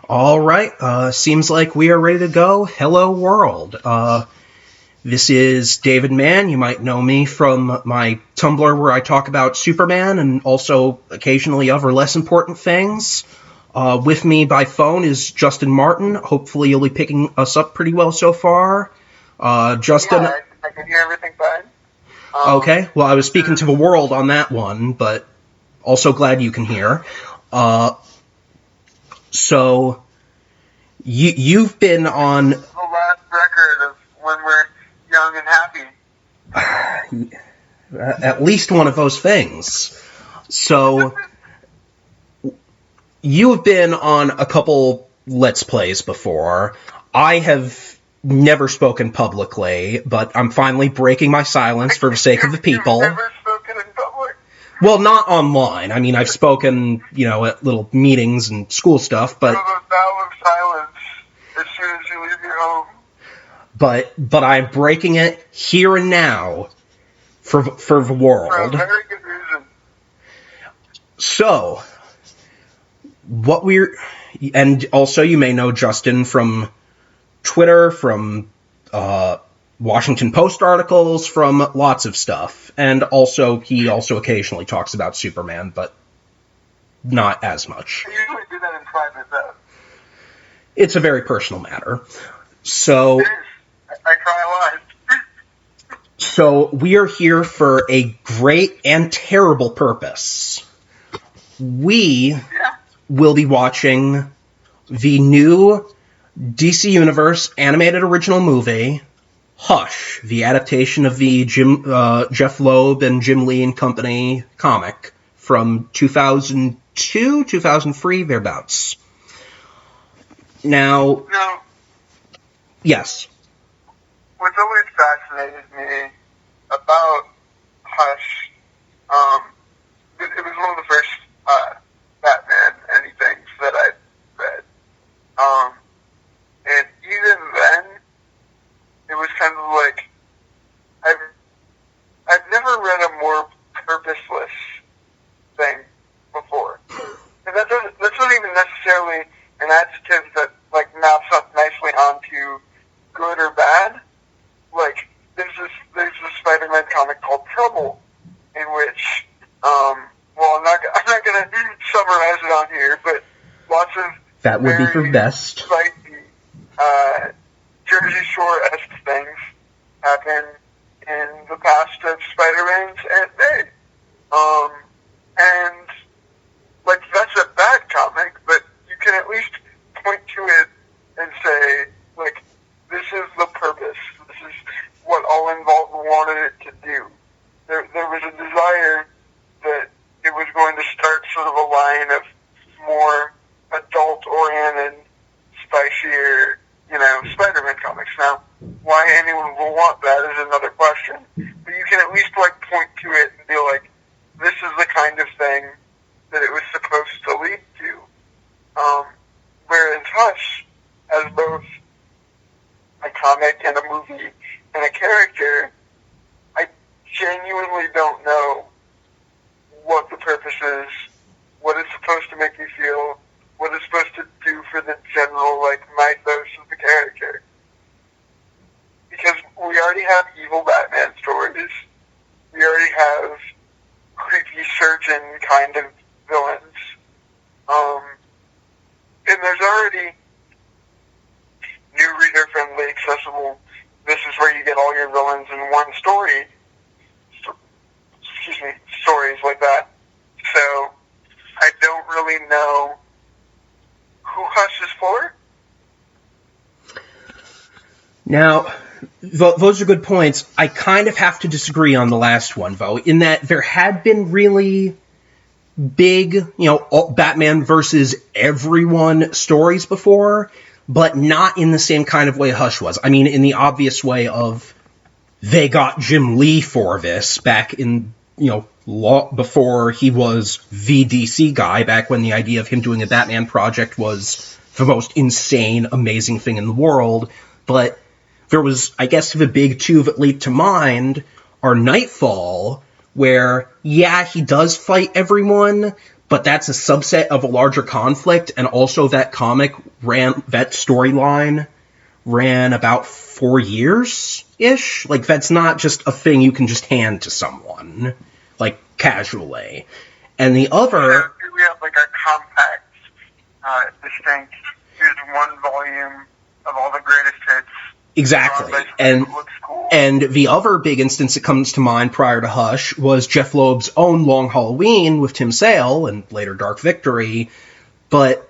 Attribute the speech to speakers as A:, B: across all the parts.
A: All right, seems like we are ready to go. Hello, world. This is David Mann. You might know me from my Tumblr where I talk about Superman and also occasionally other less important things. With me by phone is Justin Martin. Hopefully you'll be picking us up pretty well so far. Justin...
B: Yeah, I can hear everything fine.
A: Okay, well, I was speaking to the world on that one, but also glad you can hear. So, you've been on...
B: The last record of when we're young and happy.
A: At least one of those things. So, you have been on a couple Let's Plays before. I have never spoken publicly, but I'm finally breaking my silence for the sake of the people.
B: You've never spoken in public?
A: Well, not online. I mean, I've spoken, at little meetings and school stuff, but...
B: So the vow of silence as soon as you leave your home.
A: But I'm breaking it here and now for the world.
B: For a very good reason.
A: So, what we're... And also, you may know Justin from Twitter, from Washington Post articles, from lots of stuff. And also, he also occasionally talks about Superman, but not as much.
B: I usually do that in private, though.
A: It's a very personal matter. So...
B: It is. I cry a lot.
A: So, we are here for a great and terrible purpose. We will be watching the new DC Universe animated original movie, Hush, the adaptation of the Jeph Loeb and Jim Lee and Company comic from 2002, 2003, thereabouts. Now...
B: No.
A: Yes.
B: What's always fascinated me about Hush, it was one of the first Batman anything that I read. And even then, it was kind of like, I've never read a more purposeless thing before. And that's not even necessarily an adjective that, maps up nicely onto good or bad. There's this Spider-Man comic called Trouble, in which, I'm not gonna summarize it on here, but lots of
A: that would be for best.
B: Spiky, Jersey Shore-esque things happen in the past of Spider-Man's Aunt May. And, that's a bad comic, but you can at least point to it and say, this is the purpose. This is what all involved wanted it to do. There was a desire that it was going to start sort of a line of more adult-oriented, spicier, Spider-Man comics. Now, why anyone will want that is another question. But you can at least, point to it and be like, this is the kind of thing that it was supposed to lead to. Whereas Hush, as both a comic and a movie and a character, I genuinely don't know what the purpose is, what it's supposed to make me feel, what it's supposed to do for the general, mythos of the character. Because we already have evil Batman stories. We already have creepy surgeon kind of villains. And there's already new reader-friendly, accessible, this is where you get all your villains in one story. Stories like that. So, I don't really know who Hush is for.
A: Now, those are good points. I kind of have to disagree on the last one, though, in that there had been really big, Batman versus everyone stories before, but not in the same kind of way Hush was. I mean, in the obvious way of they got Jim Lee for this back in, before he was the DC guy, back when the idea of him doing a Batman project was the most insane, amazing thing in the world. But there was, I guess, the big two that leap to mind are Nightfall, where, yeah, he does fight everyone, but that's a subset of a larger conflict, and also that storyline ran about 4 years-ish. Like, that's not just a thing you can just hand to someone, like, casually. And the other...
B: We have like a compact, distinct, here's one volume of all the greatest hits.
A: Exactly.
B: Cool.
A: And the other big instance that comes to mind prior to Hush was Jeph Loeb's own Long Halloween with Tim Sale and later Dark Victory. But,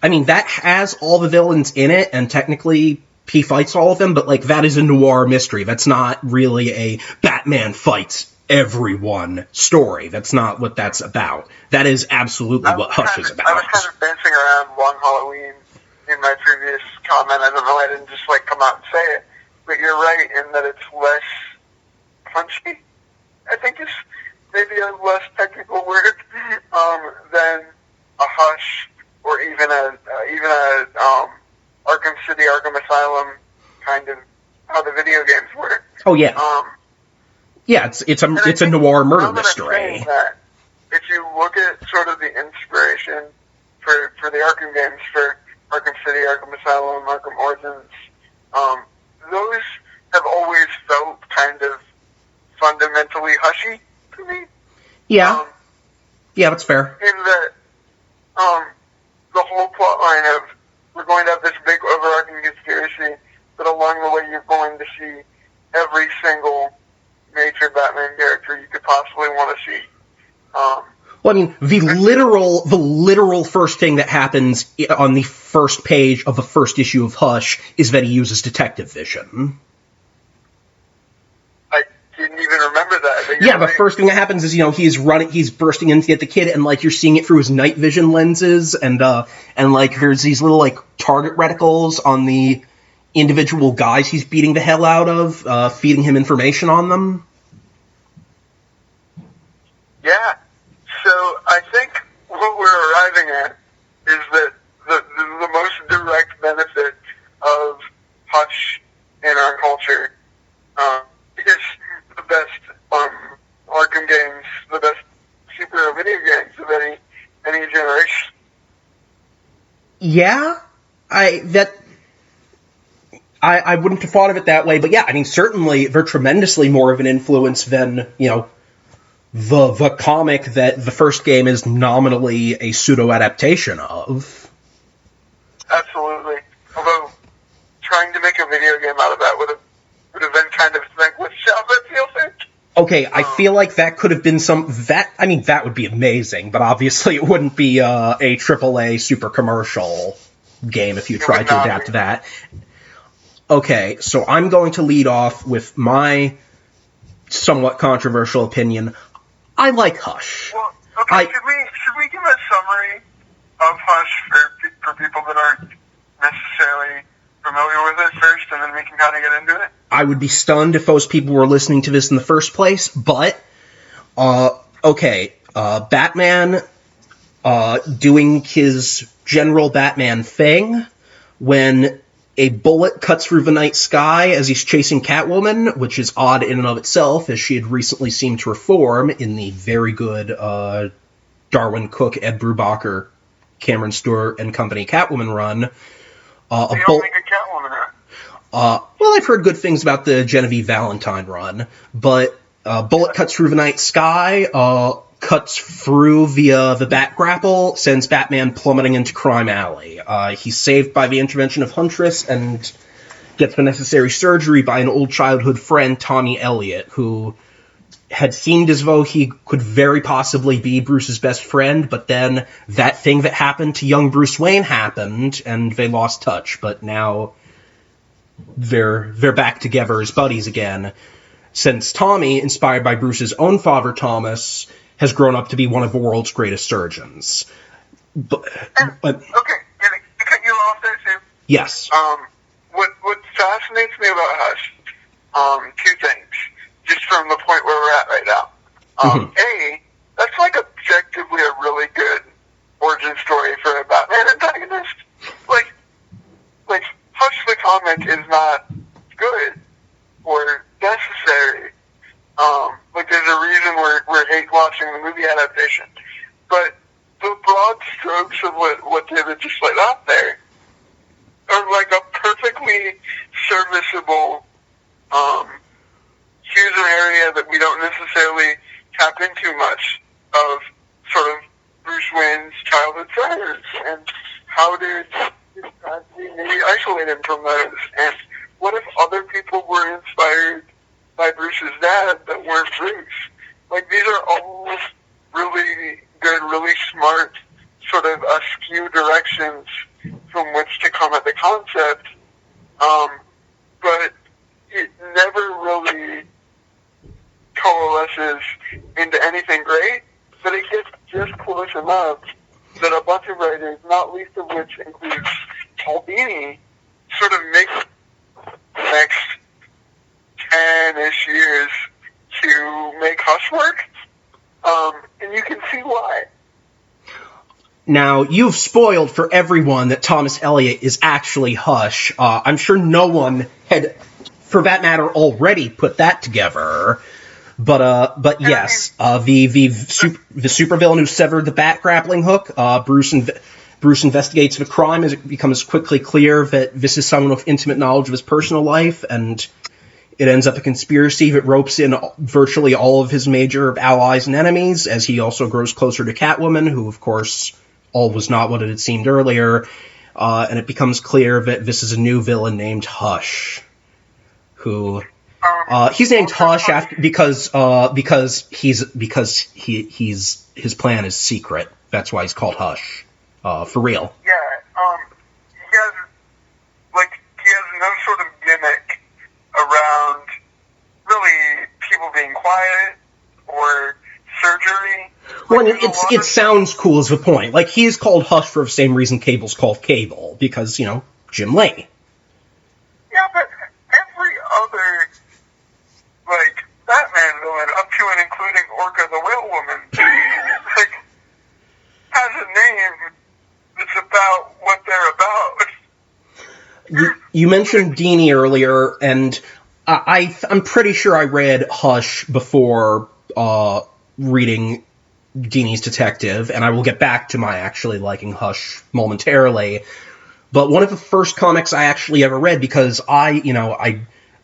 A: I mean, that has all the villains in it, and technically he fights all of them, but, like, that is a noir mystery. That's not really a Batman fights everyone story. That's not what that's about. That is absolutely what Hush is about.
B: I was kind of dancing around Long Halloween in my previous comment. I don't know, I didn't just, like, come out and say it. But you're right in that it's less punchy, I think is maybe a less technical word, than a Hush or even a Arkham City, Arkham Asylum kind of how the video games work.
A: Oh, yeah. Yeah, it's a noir murder mystery.
B: That if you look at sort of the inspiration for the Arkham games, for Arkham City, Arkham Asylum, Arkham Origins, those have always felt kind of fundamentally hushy to me.
A: Yeah. Yeah, that's fair.
B: In that, the whole plot line of we're going to have this big overarching conspiracy, but along the way you're going to see every single major Batman character you could possibly want to see.
A: Well, I mean, the literal first thing that happens on the first page of the first issue of Hush is that he uses detective vision.
B: I didn't even remember that.
A: Yeah, the first thing that happens is, he's bursting in to get the kid, and, like, you're seeing it through his night vision lenses, and like, there's these little, like, target reticles on the individual guys he's beating the hell out of, feeding him information on them.
B: Yeah. So I think what we're arriving at is that the most direct benefit of Hush in our culture is the best Arkham games, the best superhero video games of any generation.
A: Yeah, I wouldn't have thought of it that way, but yeah, I mean, certainly they're tremendously more of an influence than, the comic that the first game is nominally a pseudo-adaptation of.
B: Absolutely. Although, trying to make a video game out of that would have been kind of thankless job, I feel like.
A: Okay, I feel like that could have been that would be amazing, but obviously it wouldn't be a AAA super commercial game if you tried to adapt that. Okay, so I'm going to lead off with my somewhat controversial opinion. I like Hush.
B: Well, okay, should we give a summary of Hush for people that aren't necessarily familiar with it first, and then we can kind of get into it?
A: I would be stunned if those people were listening to this in the first place, but, Batman, doing his general Batman thing, when a bullet cuts through the night sky as he's chasing Catwoman, which is odd in and of itself, as she had recently seemed to reform in the very good Darwin Cook, Ed Brubaker, Cameron Stewart and Company Catwoman run.
B: The only good Catwoman run.
A: Well, I've heard good things about the Genevieve Valentine run, but bullet cuts through the night sky, cuts through via the Bat Grapple, sends Batman plummeting into Crime Alley. He's saved by the intervention of Huntress and gets the necessary surgery by an old childhood friend, Tommy Elliott, who had seemed as though he could very possibly be Bruce's best friend, but then that thing that happened to young Bruce Wayne happened, and they lost touch, but now they're back together as buddies again, since Tommy, inspired by Bruce's own father, Thomas, has grown up to be one of the world's greatest surgeons.
B: Okay, can I cut you off there, too?
A: Yes.
B: What fascinates me about Hush, two things, just from the point where we're at right now. A, that's like objectively a really good origin story for a Batman antagonist. Like Hush the comic is not good or necessary. There's a reason we're hate watching the movie adaptation. But to just let out there are like a perfectly serviceable here's an area that we don't necessarily tap into much of sort of Bruce Wayne's childhood friends, and how did his tragedy maybe isolate him from those, and what if other people were inspired by Bruce's dad that weren't Bruce? Like, these are all really good, really smart, sort of askew directions from which to come at the concept, but it never really coalesces into anything great, but it gets just close enough that a bunch of writers, not least of which includes Paul Dini, sort of make the next 10-ish years to make Hush work, and you can see why.
A: Now, you've spoiled for everyone that Thomas Elliot is actually Hush. I'm sure no one had, for that matter, already put that together. But yes, the supervillain who severed the bat grappling hook. Bruce investigates the crime as it becomes quickly clear that this is someone with intimate knowledge of his personal life, and it ends up a conspiracy that ropes in virtually all of his major allies and enemies, as he also grows closer to Catwoman, who, of course, all was not what it had seemed earlier, and it becomes clear that this is a new villain named Hush, who he's named Hush because his plan is secret. That's why he's called Hush, for real.
B: Yeah, he has no sort of gimmick around really people being quiet or surgery.
A: Well, it sounds cool is the point. Like, he is called Hush for the same reason Cable's called Cable, because, Jim Lee.
B: Yeah, but every other, Batman villain, up to and including Orca the Whale Woman, has a name that's about what they're about.
A: You mentioned Dini earlier, and I'm pretty sure I read Hush before reading Dini's Detective, and I will get back to my actually liking Hush momentarily. But one of the first comics I actually ever read, because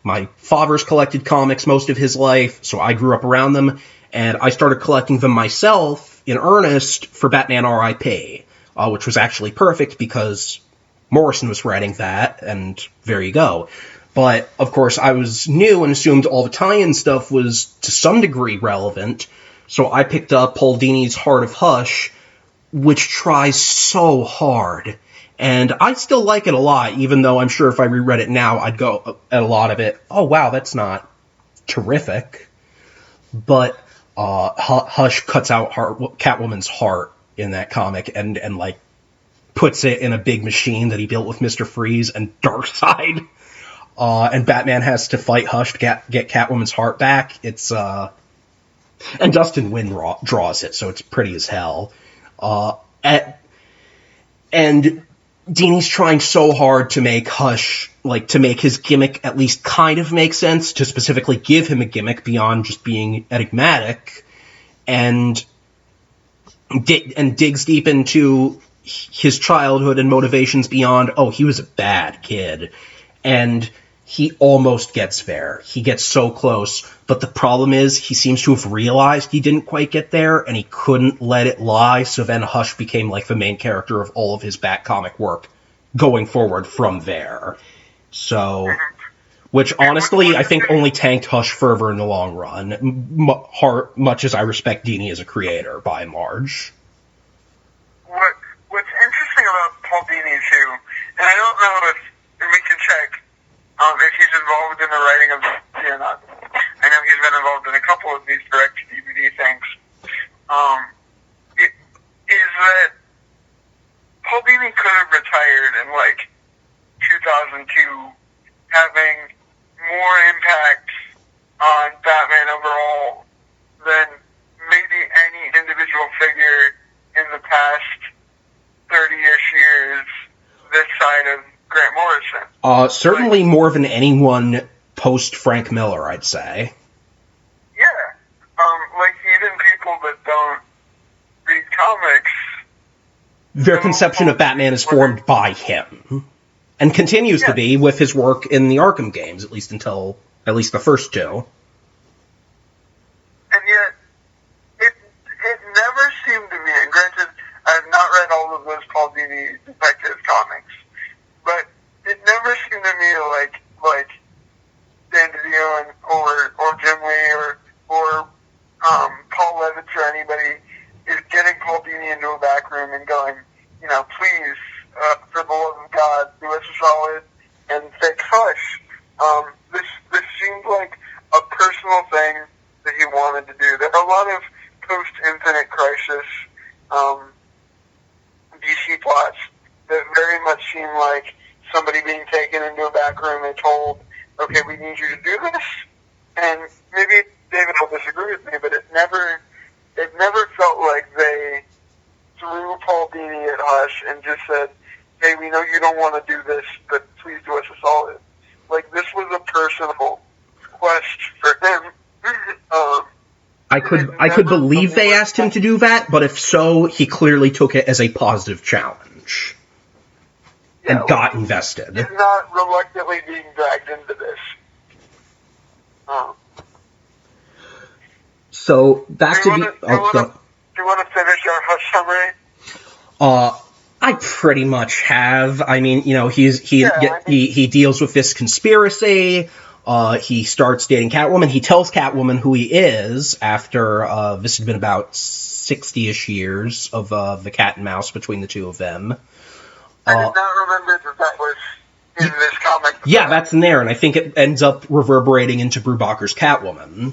A: my father's collected comics most of his life, so I grew up around them, and I started collecting them myself in earnest for Batman R.I.P., which was actually perfect because Morrison was writing that, and there you go. But, of course, I was new and assumed all the tie-in stuff was to some degree relevant, so I picked up Paul Dini's Heart of Hush, which tries so hard. And I still like it a lot, even though I'm sure if I reread it now, I'd go at a lot of it, oh wow, that's not terrific. But Hush cuts out Catwoman's heart in that comic and puts it in a big machine that he built with Mr. Freeze and Darkseid. And Batman has to fight Hush to get Catwoman's heart back. It's and Dustin Wynn draws it, so it's pretty as hell. And Dini's trying so hard to make Hush, to make his gimmick at least kind of make sense, to specifically give him a gimmick beyond just being enigmatic, and digs deep into his childhood and motivations beyond, oh, he was a bad kid. And he almost gets there. He gets so close, but the problem is he seems to have realized he didn't quite get there, and he couldn't let it lie, so then Hush became the main character of all of his Bat comic work going forward from there. So, which honestly I think only tanked Hush further in the long run, much as I respect Dini as a creator, by and large.
B: What's interesting about Paul Dini, too, and I don't know if we can check if he's involved in the writing of the or not. I know he's been involved in a couple of these direct-to-DVD things. It is that Paul Dini could have retired in 2002, having more impact on Batman overall than maybe any individual figure in the past 30-ish years this side of Grant Morrison.
A: Certainly more than anyone post Frank Miller, I'd say.
B: Yeah. Even people that don't read comics
A: their conception of Batman is formed by him, and continues to be with his work in the Arkham games, at least the first two.
B: And yet, it never seemed to me, and granted, I have not read all of those Paul Dini detective comics, but it never seemed to me like Dan DiDio or Jim Lee or Paul Levitz or anybody is getting Paul Dini into a back room and going, please, for the love of God, do us a solid and fix Hush. This seemed like a personal thing that he wanted to do. There are a lot of post-Infinite Crisis DC plots that very much seem like somebody being taken into a back room and told, okay, we need you to do this. And maybe David will disagree with me, but it never felt like they threw Paul Dini at Hush and just said, hey, we know you don't want to do this, but please do us a solid. Like, this was a personal quest for him.
A: I could believe they asked him to do that, but if so, he clearly took it as a positive challenge. And got invested.
B: He's not reluctantly being dragged into this.
A: So, back to the...
B: Do you want to finish our Hush summary?
A: I pretty much have. I mean, he deals with this conspiracy. He starts dating Catwoman. He tells Catwoman who he is after this had been about 60-ish years of the cat and mouse between the two of them.
B: I did not remember that was in this comic.
A: Yeah, that's in there, and I think it ends up reverberating into Brubaker's Catwoman,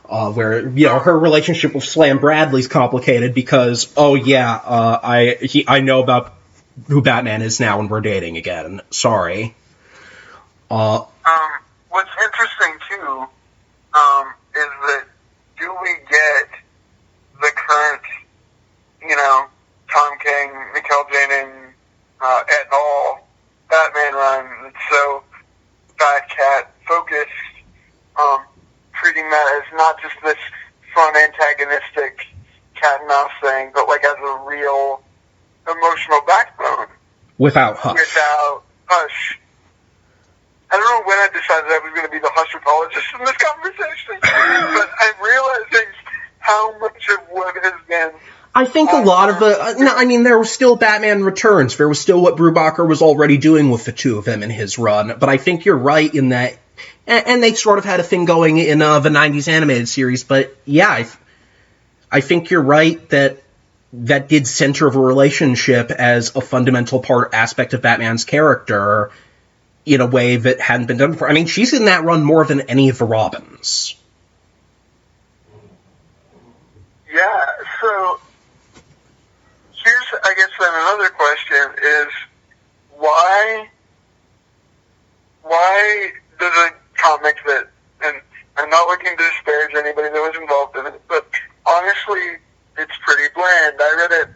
A: where her relationship with Slam Bradley's complicated because I know about who Batman is now and we're dating again. Sorry.
B: What's interesting too is that do we get the current, Tom King, Mikhail Janin, et al. Batman run that's so Batcat focused, treating that as not just this fun antagonistic cat and mouse thing, but like as a real emotional backbone.
A: Without Hush.
B: I don't know when I decided I was going to be the Hush apologist in this conversation, but I'm realizing how much of what has been...
A: I think a lot of there was still Batman Returns. There was still what Brubaker was already doing with the two of them in his run. But I think you're right in that, and they sort of had a thing going in the 90s animated series. But yeah, I think you're right that did center of a relationship as a fundamental aspect of Batman's character in a way that hadn't been done before. I mean, she's in that run more than any of the Robins.
B: Yeah, so... Here's, I guess, then another question is, why does a comic that, and I'm not looking to disparage anybody that was involved in it, but honestly, it's pretty bland. I read it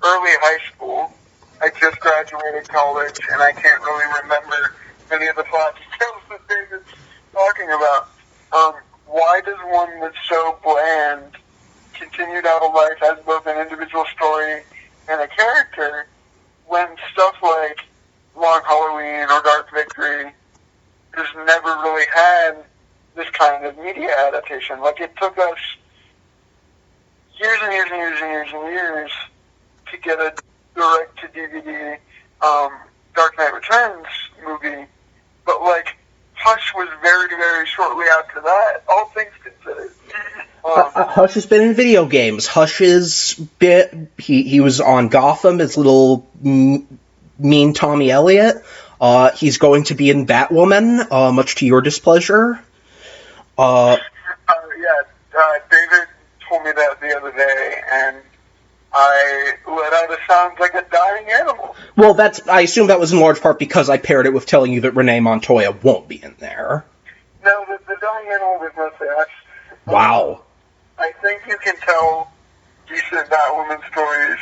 B: early high school. I just graduated college, and I can't really remember many of the plot details that David's talking about. Why does one that's so bland continued out of life as both an individual story and a character when stuff like Long Halloween or Dark Victory just never really had this kind of media adaptation? Like, it took us years and years and years and years and years to get a direct-to-DVD Dark Knight Returns movie, but, like, Hush was very, very shortly after that, all things considered.
A: Hush has been in video games. Hush he was on Gotham as little mean Tommy Elliott. He's going to be in Batwoman, much to your displeasure.
B: David told me that the other day, and I let out a sound like a dying animal.
A: Well, I assume that was in large part because I paired it with telling you that Renee Montoya won't be in there.
B: No, the dying animal was mostly Hush.
A: Wow.
B: I think you can tell decent Batwoman stories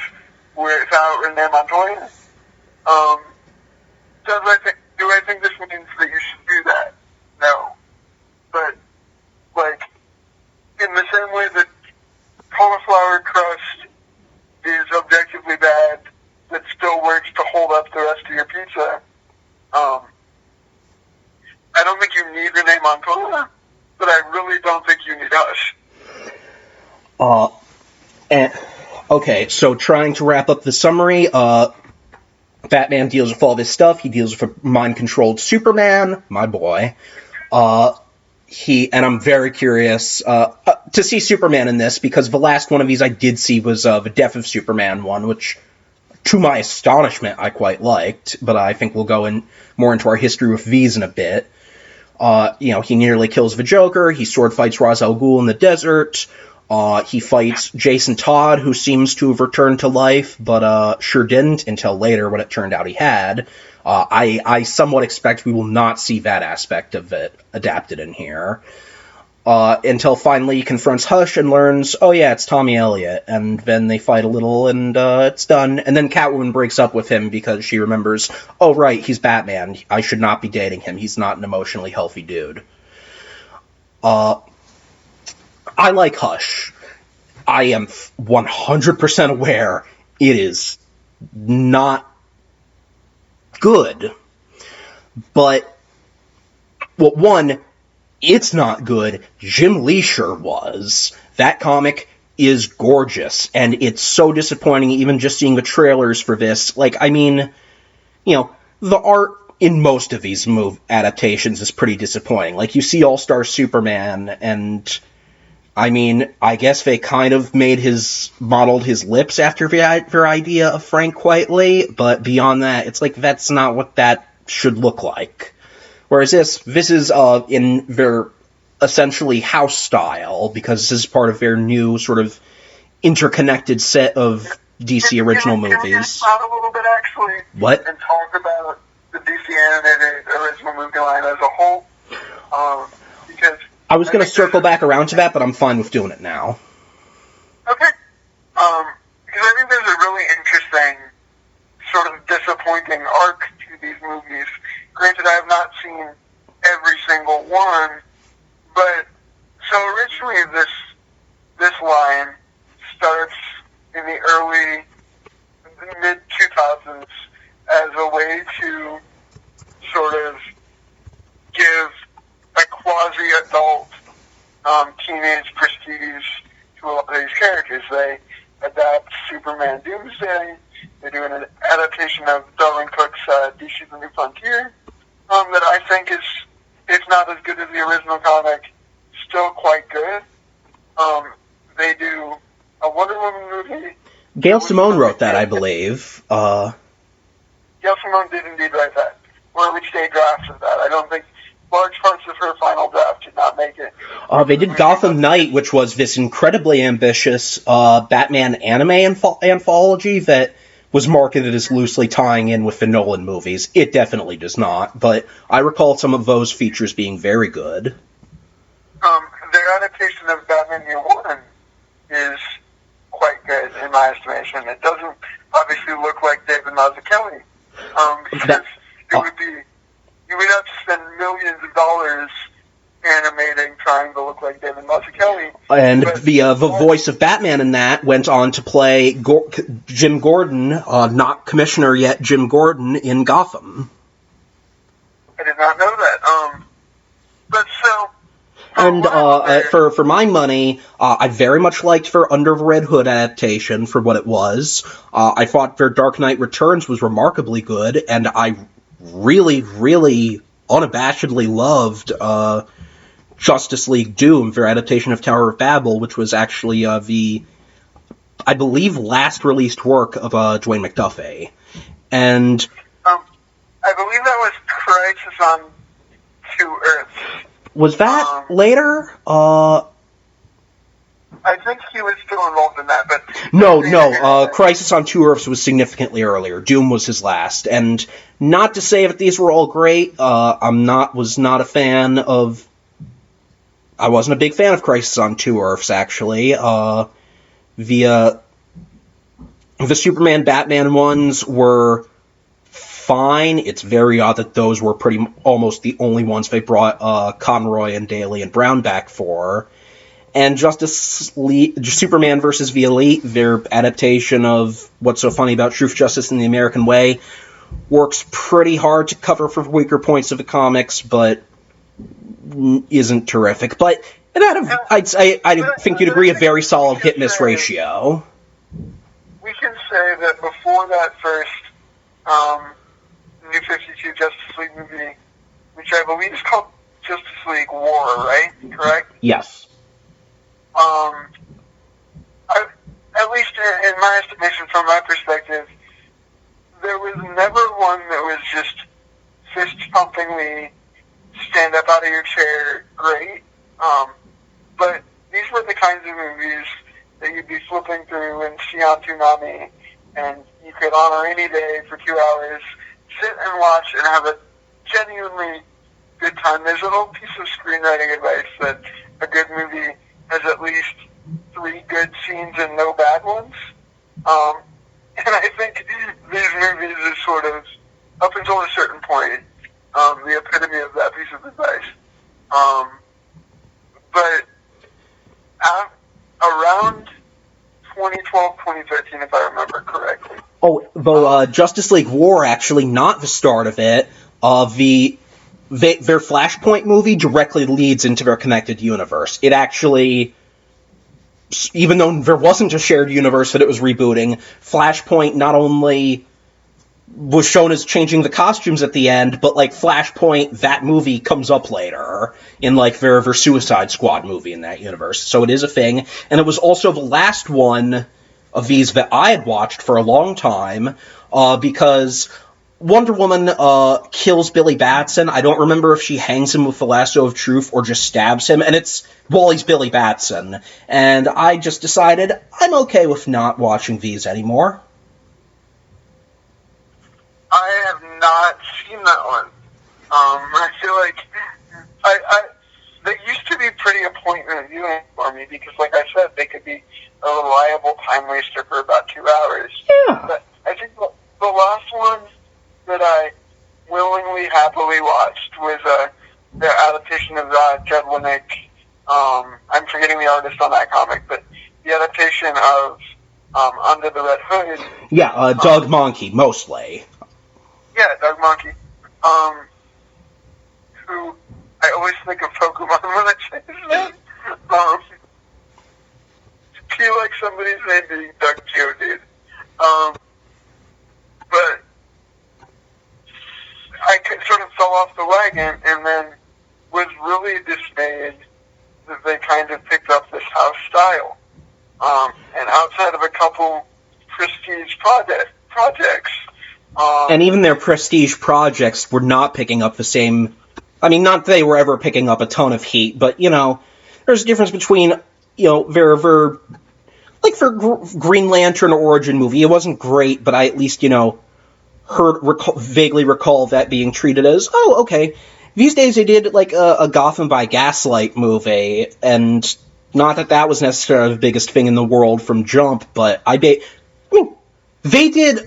B: without Renee Montoya. Do I think this means that you should do that? No. But, like, in the same way that Cauliflower Crust is objectively bad pizza. I don't think you need Renee Montoya, but I really don't think you need Hush.
A: Okay, so trying to wrap up the summary, Batman deals with all this stuff. He deals with a mind-controlled Superman, my boy. And I'm very curious to see Superman in this, because the last one of these I did see was the Death of Superman one, which, to my astonishment, I quite liked, but I think we'll go more into our history with these in a bit. He nearly kills the Joker, he sword fights Ra's al Ghul in the desert, he fights Jason Todd, who seems to have returned to life, but sure didn't until later when it turned out he had. I somewhat expect we will not see that aspect of it adapted in here. Until finally he confronts Hush and learns, oh yeah, it's Tommy Elliott, and then they fight a little and it's done. And then Catwoman breaks up with him because she remembers, oh right, he's Batman, I should not be dating him, he's not an emotionally healthy dude. I like Hush. I am 100% aware it is not good. But, well, one, it's not good. Jim Lee sure was. That comic is gorgeous, and it's so disappointing even just seeing the trailers for this. The art in most of these adaptations is pretty disappointing. You see All-Star Superman, and I guess they kind of modeled his lips after their idea of Frank Whiteley, but beyond that, it's that's not what that should look like. Whereas this is in their essentially house style, because this is part of their new sort of interconnected set of DC original movies. Can we stop a little bit, actually? What?
B: And talk about the DC animated original movie line as a whole? Because
A: I was going to circle back around to that, but I'm fine with doing it now.
B: Okay. Because I think there's a really interesting, sort of disappointing arc to these movies. Granted, I have not seen every single one, but so originally this line starts in the early mid-2000s as a way to sort of give a quasi-adult teenage prestige to a lot of these characters. They adapt Superman Doomsday. They do an adaptation of Darwin Cook's DC The New Frontier that I think is, if not as good as the original comic, still quite good. They do a Wonder Woman movie.
A: Gail Simone wrote that, I believe.
B: Gail Simone did indeed write that. Or at least they drafted that. I don't think large parts of her final draft did not make it.
A: They did Gotham Knight, which was this incredibly ambitious Batman anime anthology that was marketed as loosely tying in with the Nolan movies. It definitely does not, but I recall some of those features being very good.
B: Their adaptation of Batman Year One is quite good, in my estimation. It doesn't obviously look like David Mazzucchelli, because you would have to spend millions of dollars animating trying to look like David Mazzucchelli.
A: And the voice of Batman in that went on to play Jim Gordon, not commissioner yet, Jim Gordon in Gotham.
B: I did not know that. But so...
A: And for my money, I very much liked their Under the Red Hood adaptation for what it was. I thought their Dark Knight Returns was remarkably good, and I really, really unabashedly loved Justice League Doom, their adaptation of Tower of Babel, which was actually the, I believe, last released work of Dwayne McDuffie. And
B: I believe that was Crisis on Two Earths.
A: Was that later?
B: I think he was still involved in that, but...
A: No, Crisis on Two Earths was significantly earlier. Doom was his last. And not to say that these were all great, I wasn't a big fan of Crisis on Two Earths, actually. The Superman Batman ones were fine. It's very odd that those were almost the only ones they brought Conroy and Daly and Brown back for. And Superman vs. the Elite, their adaptation of What's So Funny About Truth, Justice, and the American Way, works pretty hard to cover for weaker points of the comics, but isn't terrific. But I think you'd agree, a very solid hit-miss ratio.
B: We can say that before that first New 52 Justice League movie, which I believe is called Justice League War, right? Correct?
A: Yes.
B: At least in my estimation, from my perspective, there was never one that was just fist-pumpingly stand up out of your chair great. But these were the kinds of movies that you'd be flipping through and see on Toonami, and you could, on a rainy day for 2 hours, sit and watch and have a genuinely good time. There's an old piece of screenwriting advice that a good movie has at least 3 good scenes and no bad ones. And I think these movies are sort of, up until a certain point, the epitome of that piece of advice. But around 2012, 2013, if I remember correctly.
A: Oh, though Justice League War, actually not the start of it. Their Flashpoint movie directly leads into their connected universe. It actually, even though there wasn't a shared universe that it was rebooting, Flashpoint not only was shown as changing the costumes at the end, but, like, Flashpoint, that movie comes up later in, like, their Suicide Squad movie in that universe. So it is a thing. And it was also the last one of these that I had watched for a long time, because Wonder Woman kills Billy Batson. I don't remember if she hangs him with the lasso of truth or just stabs him, and it's Wally's Billy Batson. And I just decided I'm okay with not watching these anymore.
B: I have not seen that one. I feel like they used to be pretty appointment viewing for me because, like I said, they could be a reliable time waster for about 2 hours.
A: Yeah.
B: But I think the last one that I willingly, happily watched was the adaptation of Judd Winnick. I'm forgetting the artist on that comic, but the adaptation of Under the Red Hood.
A: Yeah, Doug Mahnke, mostly.
B: Yeah, Doug Mahnke. Who I always think of Pokemon when I say his name. He like somebody's name being Doug Geodude. But I sort of fell off the wagon and then was really dismayed that they kind of picked up this house style. And outside of a couple prestige projects,
A: and even their prestige projects were not picking up the same. I mean, not that they were ever picking up a ton of heat, but, you know, there's a difference between, you know, their Green Lantern origin movie. It wasn't great, but I at least, you know, vaguely recall that being treated as, oh, okay. These days they did, like, a Gotham by Gaslight movie, and not that that was necessarily the biggest thing in the world from Jump, but they did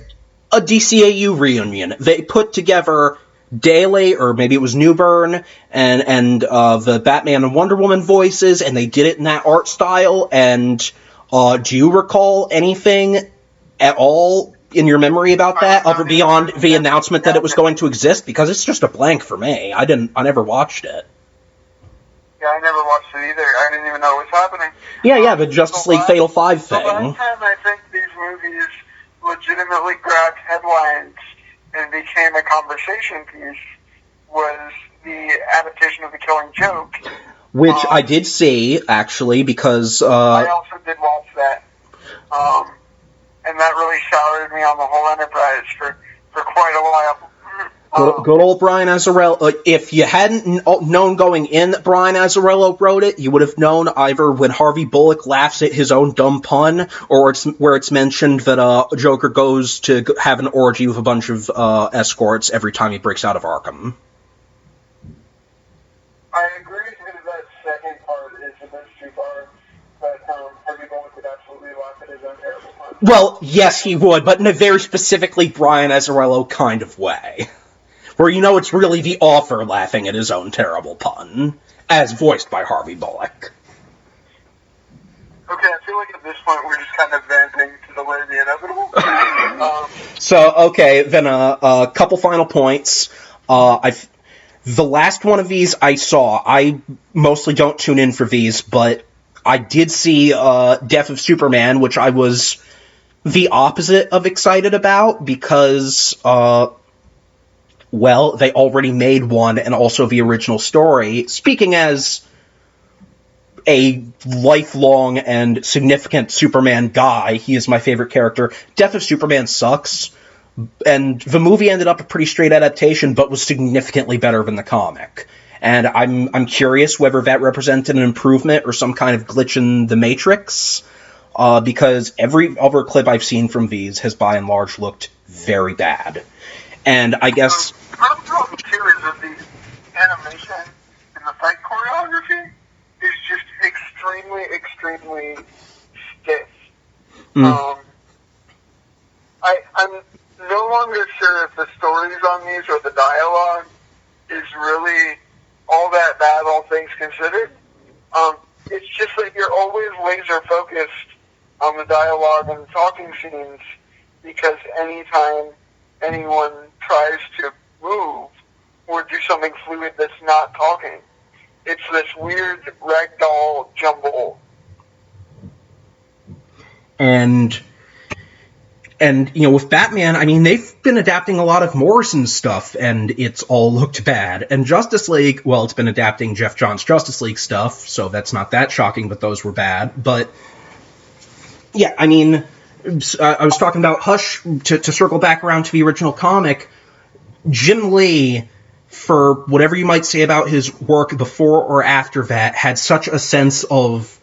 A: a DCAU reunion. They put together Daly, or maybe it was Newburn, and the Batman and Wonder Woman voices, and they did it in that art style, and do you recall anything at all in your memory about that, other beyond the announcement that it was going to exist? Because it's just a blank for me. I never watched it.
B: Yeah, I never watched it either. I didn't even know it was happening.
A: Yeah, the Justice League Fatal 5 thing.
B: The last time I think these movies legitimately grabbed headlines and became a conversation piece was the adaptation of The Killing Joke.
A: Which I did see, actually, because
B: I also did watch that. And that really soured me on the whole enterprise for quite a while.
A: Good old Brian Azzarello. If you hadn't known going in that Brian Azzarello wrote it, you would have known either when Harvey Bullock laughs at his own dumb pun, or where it's mentioned that Joker goes to have an orgy with a bunch of escorts every time he breaks out of Arkham.
B: I agree that second part is a bit too far, but Harvey Bullock would absolutely laugh at his own terrible pun.
A: Well, yes, he would, but in a very specifically Brian Azzarello kind of way. Where you know it's really the author laughing at his own terrible pun, as voiced by Harvey Bullock.
B: Okay, I feel like at this point we're just kind of vamping to the away the inevitable.
A: So, okay, then a couple final points. The last one of these I saw. I mostly don't tune in for these, but I did see Death of Superman, which I was the opposite of excited about because, well, they already made one and also the original story. Speaking as a lifelong and significant Superman guy, he is my favorite character. Death of Superman sucks, and the movie ended up a pretty straight adaptation, but was significantly better than the comic. And I'm curious whether that represented an improvement or some kind of glitch in the Matrix, because every other clip I've seen from these has by and large looked very bad. And I guess...
B: Part of the problem, too, is that the animation and the fight choreography is just extremely, extremely stiff. I'm no longer sure if the stories on these or the dialogue is really all that bad, all things considered. It's just that you're always laser focused on the dialogue and talking scenes, because anytime anyone tries to move or do something fluid that's not talking, it's this weird ragdoll jumble.
A: And you know, with Batman, I mean, they've been adapting a lot of Morrison stuff, and it's all looked bad. And Justice League, well, it's been adapting Jeph Johns' Justice League stuff, so that's not that shocking, but those were bad. But, yeah, I mean, I was talking about Hush, to circle back around to the original comic. Jim Lee, for whatever you might say about his work before or after that, had such a sense of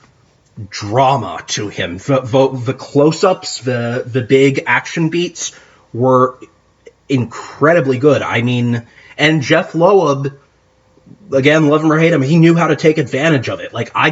A: drama to him. The close-ups, the big action beats were incredibly good. I mean, and Jeph Loeb, again, love him or hate him, he knew how to take advantage of it. Like, I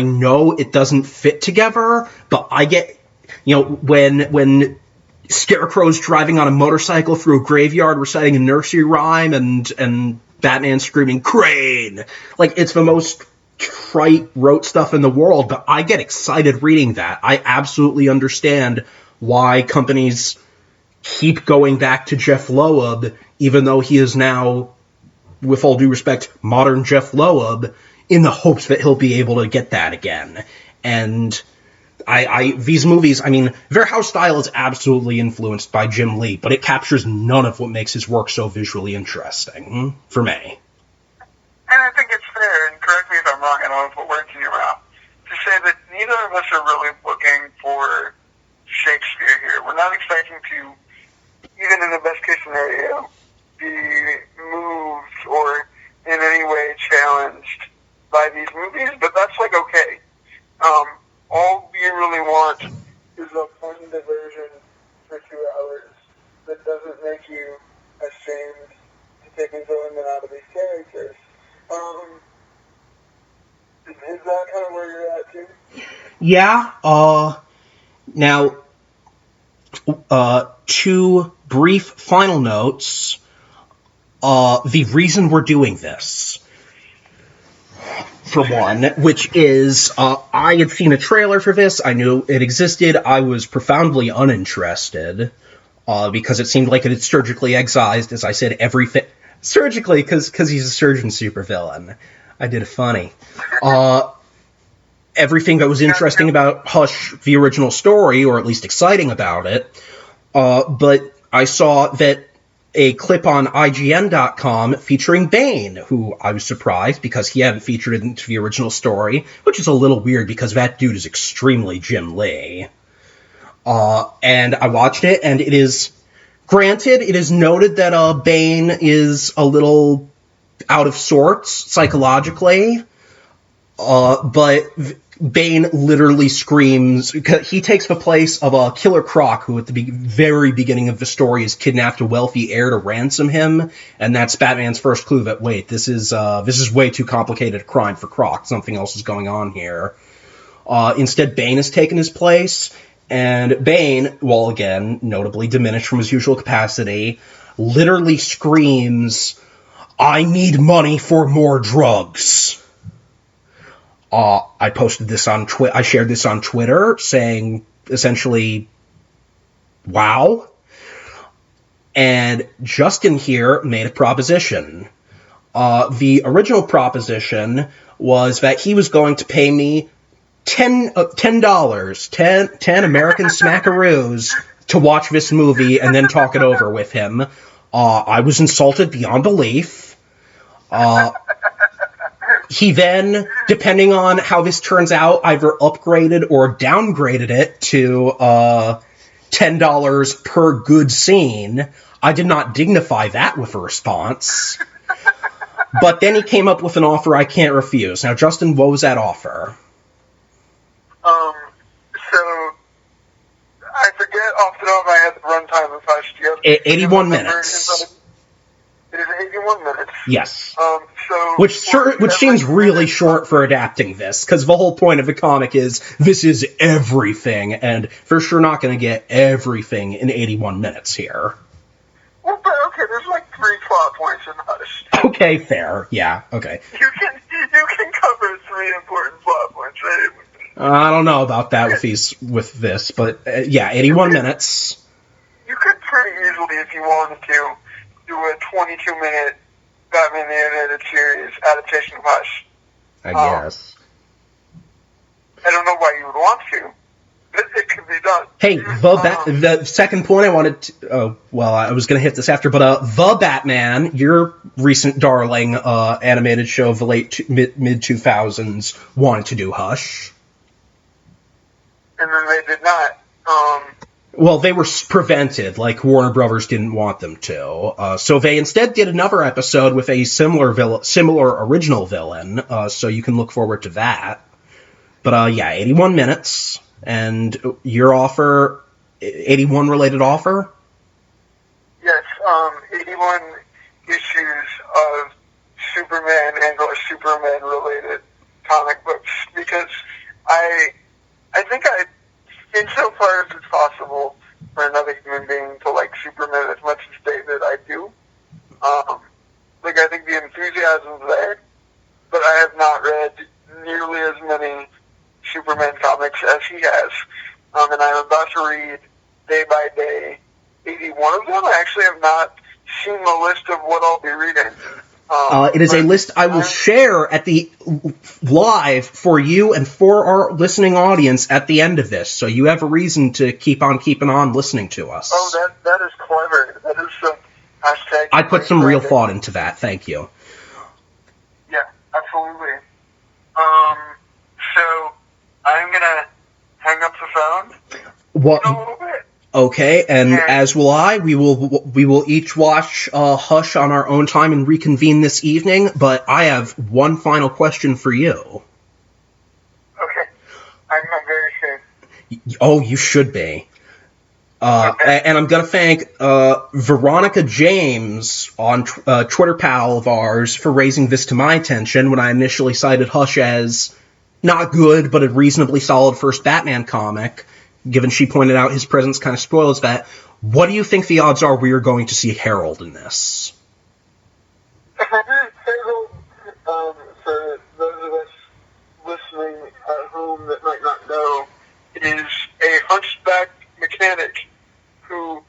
A: know it doesn't fit together, but I get, you know, when Scarecrow's driving on a motorcycle through a graveyard reciting a nursery rhyme and Batman screaming, "Crane!" Like, it's the most trite, rote stuff in the world, but I get excited reading that. I absolutely understand why companies keep going back to Jeph Loeb, even though he is now, with all due respect, modern Jeph Loeb, in the hopes that he'll be able to get that again. And these movies, I mean, their house style is absolutely influenced by Jim Lee, but it captures none of what makes his work so visually interesting, for me.
B: And I think it's fair, and correct me if I'm wrong, I don't want to put words in your mouth, to say that neither of us are really looking for Shakespeare here. We're not expecting to, even in the best case scenario, be moved or in any way challenged by these movies, but that's like okay. All we really want is a fun diversion for 2 hours that doesn't make you ashamed to take enjoyment out of these characters. Is that kind of where you're at, too?
A: Yeah, now, 2 brief final notes. The reason we're doing this, for one, which is, I had seen a trailer for this, I knew it existed, I was profoundly uninterested, because it seemed like it had surgically excised, as I said, everything. Surgically, because he's a surgeon supervillain. I did it funny. Everything that was interesting about Hush, the original story, or at least exciting about it, but I saw that a clip on IGN.com featuring Bane, who I was surprised because he hadn't featured into the original story, which is a little weird because that dude is extremely Jim Lee. And I watched it, and it is... Granted, it is noted that Bane is a little out of sorts psychologically, but Bane literally screams. He takes the place of Killer Croc, who at the very beginning of the story is kidnapped a wealthy heir to ransom him, and that's Batman's first clue that, wait, this is way too complicated a crime for Croc. Something else is going on here. Instead, Bane has taken his place. And Bane, well, again, notably diminished from his usual capacity, literally screams, "I need money for more drugs." I posted this on I shared this on Twitter, saying, essentially, wow. And Justin here made a proposition. The original proposition was that he was going to pay me $10 American smackaroos to watch this movie and then talk it over with him. I was insulted beyond belief. He then, depending on how this turns out, either upgraded or downgraded it to $10 per good scene. I did not dignify that with a response. But then he came up with an offer I can't refuse. Now, Justin, what was that offer?
B: So, I forget off the top of my head the runtime of Hush.
A: 81 minutes.
B: It is 81 minutes.
A: Yes.
B: So
A: which seems really short for adapting this, because the whole point of the comic is this is everything, and for sure not going to get everything in 81 minutes here.
B: Well, but okay, there's like 3 plot points in Hush.
A: Okay, fair. Yeah, okay.
B: You can cover 3 important plot points, right?
A: I don't know about that with this, but yeah, 81 minutes.
B: You could pretty easily, if you wanted to, do a 22-minute Batman the Animated Series adaptation of Hush.
A: I guess.
B: I don't know why you would want to, but it could be done.
A: Hey, the second point I wanted to... I was going to hit this after, but The Batman, your recent darling animated show of the mid-2000s, wanted to do Hush.
B: And then they did not.
A: Well, they were prevented, like Warner Brothers didn't want them to. So they instead did another episode with a similar original villain, so you can look forward to that. But, 81 minutes, and your offer, 81 related offer?
B: Yes, 81 issues of Superman and or Superman-related comic books, because I think insofar as it's possible for another human being to like Superman as much as David, I do. I think the enthusiasm's there, but I have not read nearly as many Superman comics as he has. And I'm about to read day by day 81 of them. I actually have not seen the list of what I'll be reading.
A: It is a list I will share at the live for you and for our listening audience at the end of this, so you have a reason to keep on keeping on listening to us.
B: Oh, that is clever. That is some hashtag.
A: I put some real thought into that. Thank you.
B: Yeah, absolutely. So I'm gonna hang up the phone.
A: What?
B: In a little bit.
A: Okay, and as will I. We will each watch Hush on our own time and reconvene this evening, but I have one final question for you.
B: Okay. I'm very sure.
A: Oh, you should be.
B: Okay.
A: And I'm going to thank Veronica James, on Twitter pal of ours, for raising this to my attention when I initially cited Hush as not good, but a reasonably solid first Batman comic. Given she pointed out his presence kind of spoils that. What do you think the odds are we are going to see Harold in this?
B: Harold, for those of us listening at home that might not know, is a hunchback mechanic who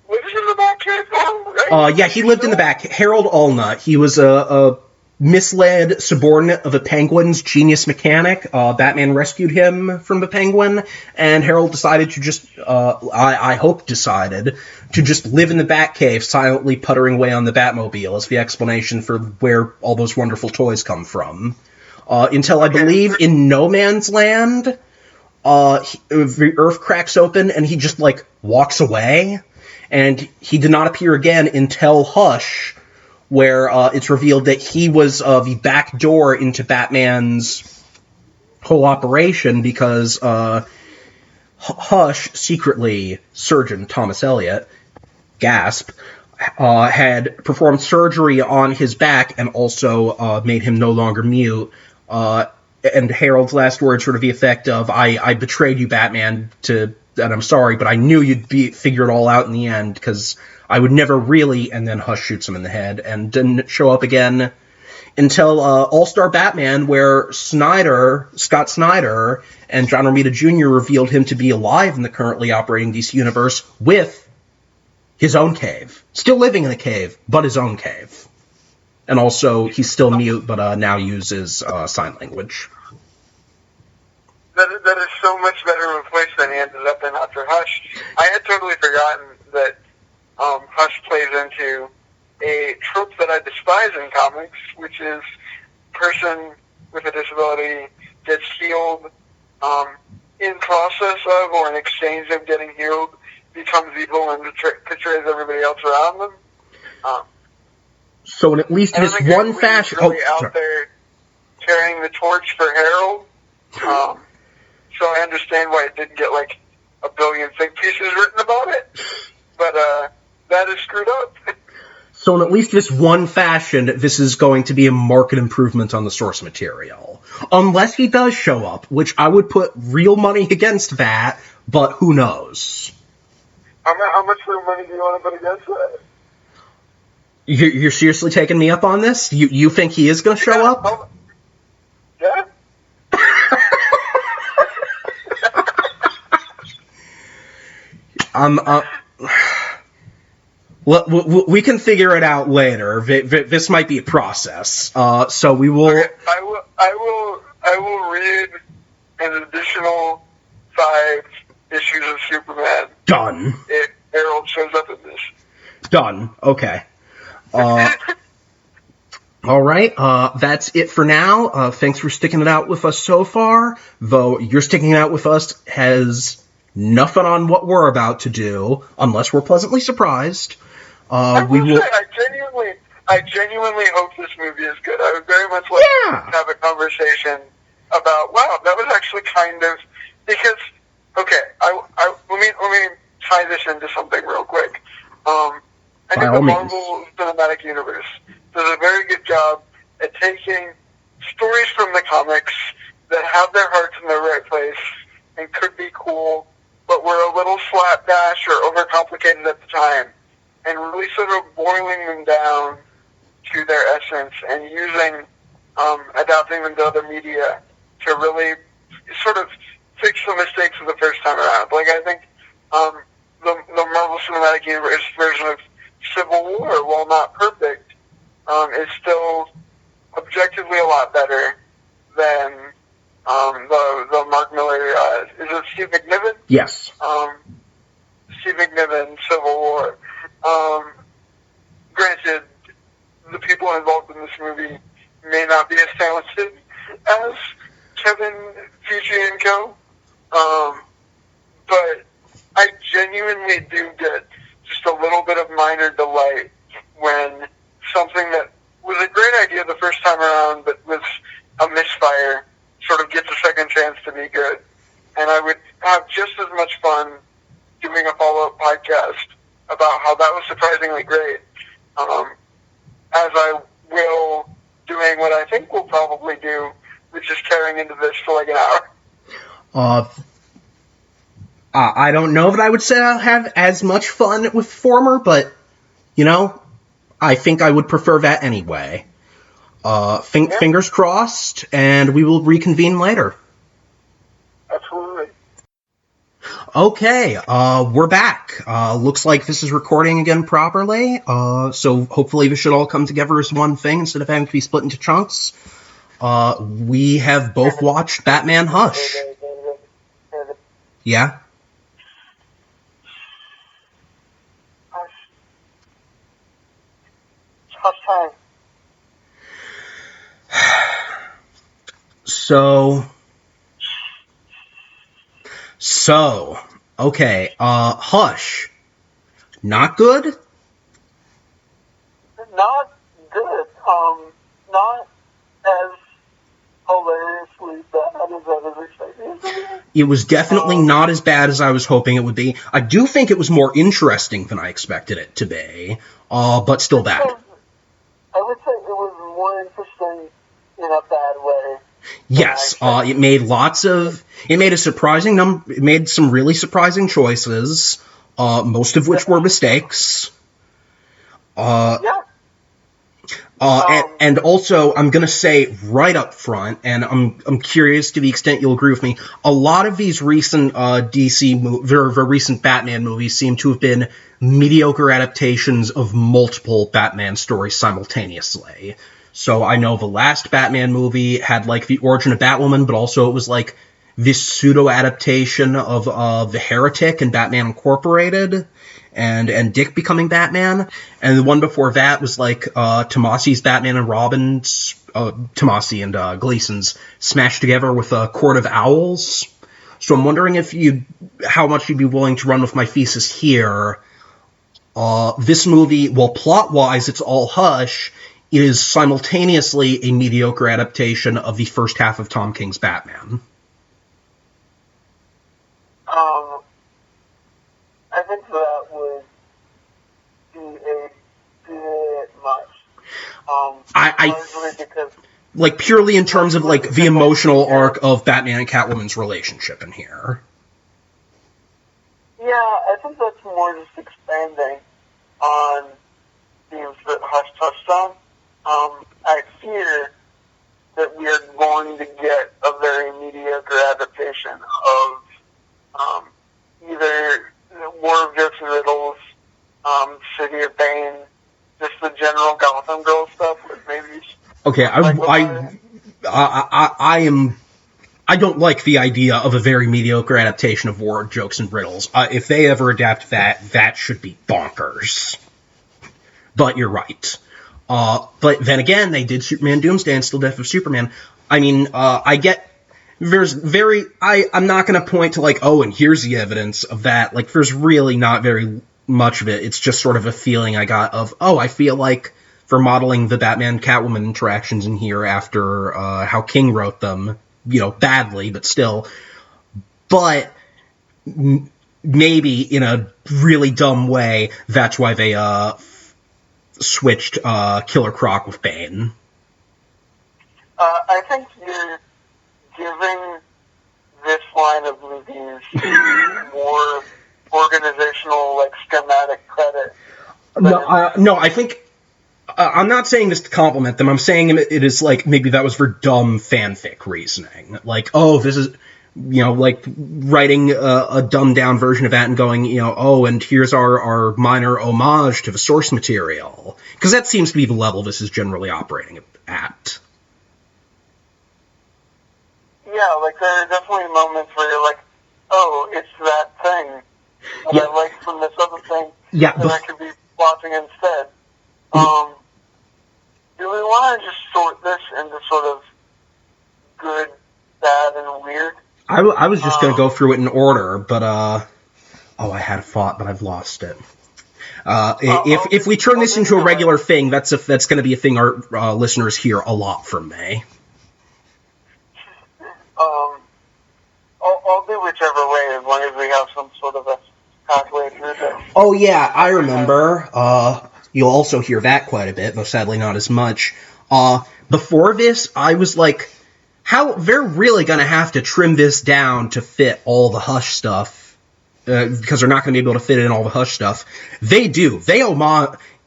B: lives in the Batcave now, right?
A: Yeah, he lived in the back. Harold Allnut. He was a misled subordinate of a Penguin's genius mechanic. Batman rescued him from the Penguin, and Harold decided to just, I hope decided, to just live in the Batcave, silently puttering away on the Batmobile as the explanation for where all those wonderful toys come from. Until I believe in No Man's Land, the Earth cracks open and he just, walks away, and he did not appear again until Hush, where it's revealed that he was the back door into Batman's whole operation because Hush, secretly Surgeon Thomas Elliot, gasp, had performed surgery on his back and also made him no longer mute. And Harold's last words were to the effect of, I betrayed you, Batman, and I'm sorry, but I knew you'd figure it all out in the end, because I would never really, and then Hush shoots him in the head, and didn't show up again until All-Star Batman, where Scott Snyder, and John Romita Jr. revealed him to be alive in the currently operating DC universe with his own cave. Still living in the cave, but his own cave. And also, he's still mute, but now uses sign language.
B: That is so much better of a place than he ended up in after Hush. I had totally forgotten that Hush plays into a trope that I despise in comics, which is person with a disability gets healed in process of or in exchange of getting healed, becomes evil and betrays everybody else around them.
A: So in at least this one fashion...
B: Really out there carrying the torch for Harold. So I understand why it didn't get like a billion think pieces written about it. But that is screwed up.
A: So in at least this one fashion, this is going to be a marked improvement on the source material. Unless he does show up, which I would put real money against that, but who knows?
B: How much real money do you want to put against that?
A: You're seriously taking me up on this? You think he is going to show up?
B: Yeah.
A: We can figure it out later. This might be a process. So we will.
B: Okay, I will read an additional 5 issues of Superman.
A: Done.
B: If Harold shows up in this.
A: Done. Okay. All right. That's it for now. Thanks for sticking it out with us so far. Though your sticking it out with us has nothing on what we're about to do, unless we're pleasantly surprised.
B: I genuinely hope this movie is good. I would very much like to have a conversation about, wow, that was actually kind of, because, okay, let me tie this into something real quick. I think the Marvel Cinematic Universe does a very good job at taking stories from the comics that have their hearts in the right place and could be cool, but were a little slapdash or overcomplicated at the time, and really sort of boiling them down to their essence and using, adapting them to other media to really sort of fix the mistakes of the first time around. Like, I think the Marvel Cinematic Universe version of Civil War, while not perfect, is still objectively a lot better than the Mark Miller, is it Steve McNiven?
A: Yes.
B: Steve McNiven, Civil War. Granted, the people involved in this movie may not be as talented as Kevin Feige and co. But I genuinely do get just a little bit of minor delight when something that was a great idea the first time around but was a misfire sort of gets a second chance to be good. And I would have just as much fun doing a follow-up podcast about how that was surprisingly great as I will doing what I think we'll probably do, which is carrying into this for like an hour.
A: I don't know that I would say I'll have as much fun with former, but, you know, I think I would prefer that anyway. Fingers crossed, and we will reconvene later.
B: Absolutely.
A: Okay, we're back. Looks like this is recording again properly, so hopefully this should all come together as one thing instead of having to be split into chunks. We have both watched Batman Hush. Yeah?
B: Hush time.
A: So, okay, Hush. Not good?
B: Not good. Not as hilariously bad as I was expecting.
A: It was definitely not as bad as I was hoping it would be. I do think it was more interesting than I expected it to be, but still bad.
B: I would say it was more interesting in a bad way.
A: Yes, it made some really surprising choices, most of which were mistakes. And also, I'm going to say right up front, and I'm curious to the extent you'll agree with me, a lot of these recent recent Batman movies seem to have been mediocre adaptations of multiple Batman stories simultaneously. So I know the last Batman movie had, like, the origin of Batwoman, but also it was, like, this pseudo-adaptation of The Heretic and Batman Incorporated, and Dick becoming Batman. And the one before that was, like, Tomasi's Batman and Robin's, Tomasi and Gleason's smashed together with a Court of Owls. So I'm wondering how much you'd be willing to run with my thesis here. This movie, while plot-wise it's all hush, is simultaneously a mediocre adaptation of the first half of Tom King's Batman.
B: I think that would be a bit much. Because,
A: like, purely in terms of, like, the emotional arc of Batman and Catwoman's relationship in here.
B: Yeah, I think that's more just expanding on themes that Hush touched on. I fear that we are going to get a very mediocre adaptation of either War of Jokes and Riddles, City of Bane, just the general Gotham Girl stuff with maybe.
A: Okay, I don't like the idea of a very mediocre adaptation of War of Jokes and Riddles. If they ever adapt that should be bonkers. But you're right. But then again, they did Superman Doomsday and Still Death of Superman. I mean, I get... I'm not going to point to, like, oh, and here's the evidence of that. Like, there's really not very much of it. It's just sort of a feeling I got of, oh, I feel like for modeling the Batman-Catwoman interactions in here after how King wrote them, badly, but still. But maybe in a really dumb way, that's why they switched Killer Croc with Bane.
B: I think you're giving this line of movies more organizational, like, schematic credit.
A: No, I think... I'm not saying this to compliment them. I'm saying it is, like, maybe that was for dumb fanfic reasoning. Like, oh, this is... like, writing a dumbed-down version of that and going, oh, and here's our minor homage to the source material. Because that seems to be the level this is generally operating at.
B: Yeah, like, there are definitely moments where you're like, oh, it's that thing that I like from this other thing that I could be watching instead. Do we want to just sort this into sort of good, bad, and weird?
A: I was just going to go through it in order, but, I had a thought, but I've lost it. If we turn this into a regular thing, that's going to be a thing our listeners hear a lot from me.
B: I'll do whichever way, as long as we have some sort of a pathway through this.
A: Oh, yeah, I remember. You'll also hear that quite a bit, though sadly not as much. Before this, I was like, how they're really going to have to trim this down to fit all the Hush stuff, because they're not going to be able to fit in all the Hush stuff. They do. They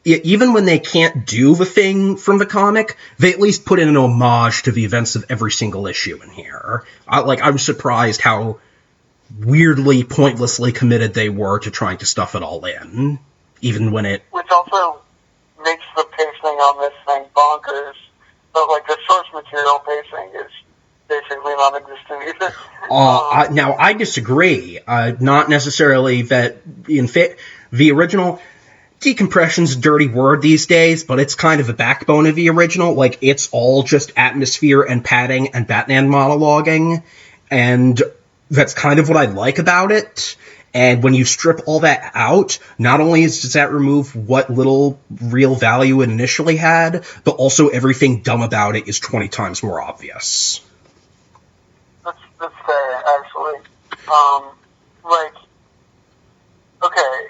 A: even when they can't do the thing from the comic, they at least put in an homage to the events of every single issue in here. I was surprised how weirdly, pointlessly committed they were to trying to stuff it all in, even when it...
B: Which also makes the pacing on this thing bonkers, but, like, the source material pacing is basically non-existent either.
A: Now, I disagree. Not necessarily that the original... Decompression's a dirty word these days, but it's kind of the backbone of the original. Like, it's all just atmosphere and padding and Batman monologuing, and that's kind of what I like about it. And when you strip all that out, not only does that remove what little real value it initially had, but also everything dumb about it is 20 times more obvious.
B: That's fair, actually. Okay,